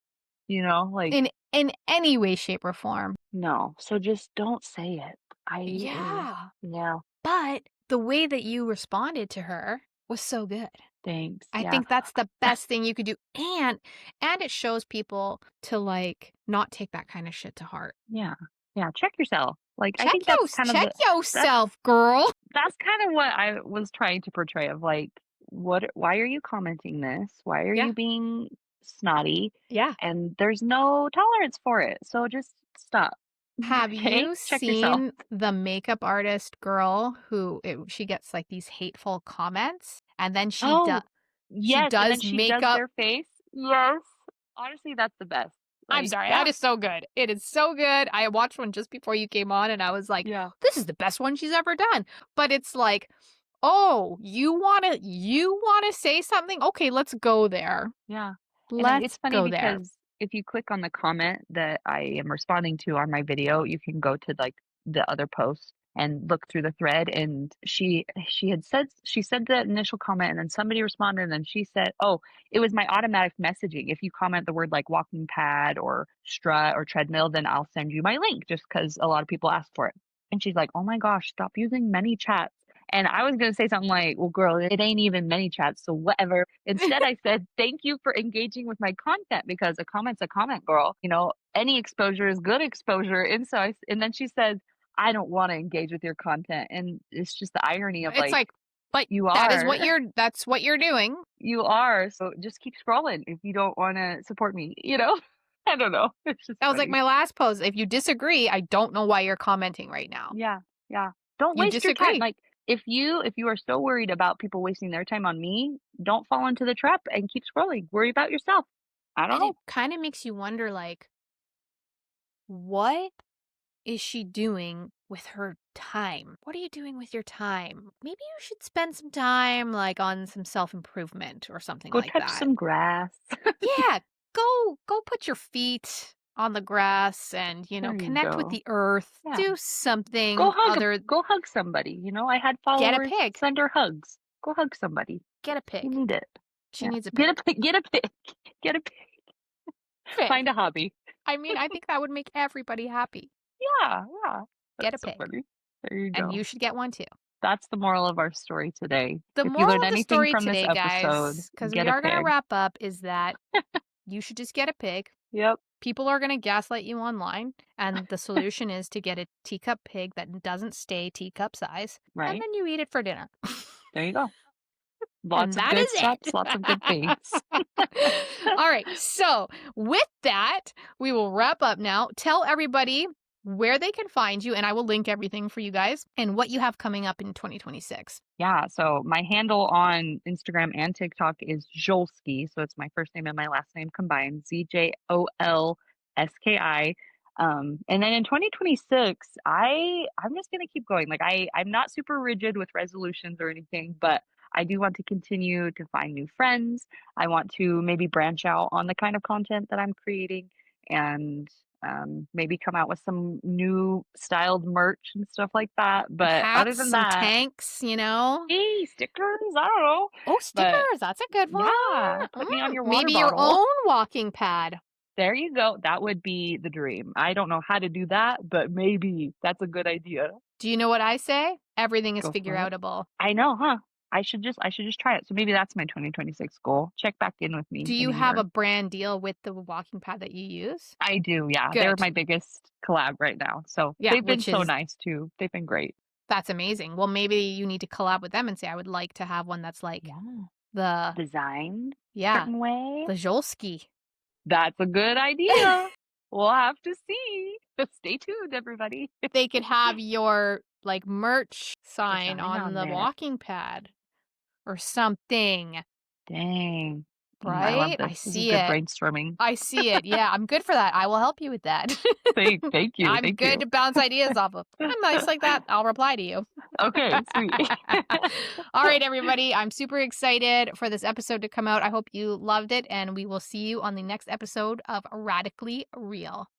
like, In any way, shape, or form. no. So just don't say it. Yeah, Yeah, but the way that you responded to her was so good. thanks. I Yeah, think that's the best thing you could do, and it shows people to, like, not take that kinda shit to heart. yeah, yeah. Check yourself. Like, I think that's kind of Check that's yourself, girl. that's kind of what I was trying to portray of like, why are you commenting this? Why are Yeah, you being snotty? yeah. And there's no tolerance for it. So just stop. Have Okay? you Check yourself. seen the makeup artist girl who she gets, like, these hateful comments, and then Oh, she yes. And then does she does makeup. their face. Yes. Honestly, that's the best. I'm Like, sorry, that yeah, is so good. It is so good. I watched one just before you came on, and I was like, yeah, "This is the best one she's ever done." But it's like, "Oh, you wanna say something? Okay, let's go there. yeah. And it's Let's funny go there." because if you click on the comment that I am responding to on my video, you can go to like the other post and look through the thread. And she said the initial comment, and then somebody responded, and then she said, "Oh, it was my automatic messaging. If you comment the word like walking pad or strut or treadmill, then I'll send you my link just because a lot of people ask for it." And she's like, "Oh my gosh, stop using many chats." And I was gonna say something like, "Well, girl, it ain't even many chats, so whatever." Instead, I said, "Thank you for engaging with my content because a comment's a comment, girl. Any exposure is good exposure." And then she says, "I don't want to engage with your content." And it's just the irony of It's like, like, but you that's are, what you're doing. you are. So just keep scrolling if you don't want to support me. I don't know. It's just That was like funny. my last post. If you disagree, I don't know why you're commenting right now. Yeah, yeah. Don't You waste your time. disagree. Like if you are so worried about people wasting their time on me, don't fall into the trap and keep scrolling. Worry about yourself. I don't And it know. kind of makes you wonder, like, what is she doing with her time? What are you doing with your time? Maybe you should spend some time, like, on some self-improvement or something Go like touch that. some grass. Yeah, go put your feet on the grass and, There you connect with go. the earth. Yeah. Do something other. Go hug somebody, I had Get a followers pig. send her hugs. Go hug somebody. Get a You pig. need it. She Yeah. needs a Get a pig. pig, get a pig. Get a pig. Pig. Find a hobby. I mean, I think that would make everybody happy. Yeah, yeah. Get a That's so pig. funny. There you And go. you should get one too. That's the moral of our story today. The If you moral learned of the anything story from this today, episode, guys, because we get a are going to pig. wrap up, is that you should just get a pig. Yep, People are going to gaslight you online, and the solution is to get a teacup pig that doesn't stay teacup size, and right. then you eat it for dinner. There you go. And Lots of that good is steps, lots of good things. it. All right. So, with that, we will wrap up now. Tell everybody where they can find you, and I will link everything for you guys and what you have coming up in 2026. Yeah, so my handle on Instagram and TikTok is Zjolski, so it's my first name and my last name combined, Zjolski. And then in 2026, I'm just gonna keep going. Like I'm not super rigid with resolutions or anything, but I do want to continue to find new friends. I want to maybe branch out on the kind of content that I'm creating and maybe come out with some new styled merch and stuff like that. Some But other hats, than some that, tanks. hey, stickers, I don't know. Oh, But stickers. That's a good one. yeah, put me on your water Maybe your bottle. own walking pad. There you go. That would be the dream. I don't know how to do that, but maybe that's a good idea. Do you know what I say? Everything is Go figure for it. outable. I know, huh? I should just try it. So maybe that's my 2026 goal. Check back in with Do me in you a have a year. brand deal with the walking pad that you use? I do, yeah. They're Good. my biggest collab right now. So Yeah, they've been which so is nice too. They've been great. that's amazing. Well, maybe you need to collab with them and say, I would like to have one that's like Yeah. the, Designed a yeah, certain way. the Zjolski. That's a good idea. We'll have to see. Stay tuned, everybody. They could have your like merch sign Design on on the there. walking pad or something, Dang. I love right? I this. This is see good it. brainstorming. I see it. Yeah, I'm good for that. I will help you with that. Thank you. I'm Thank good you. to bounce ideas off of. I'm nice like that. I'll reply to you. Okay, sweet. All right, everybody. I'm super excited for this episode to come out. I hope you loved it, and we will see you on the next episode of Radically Real.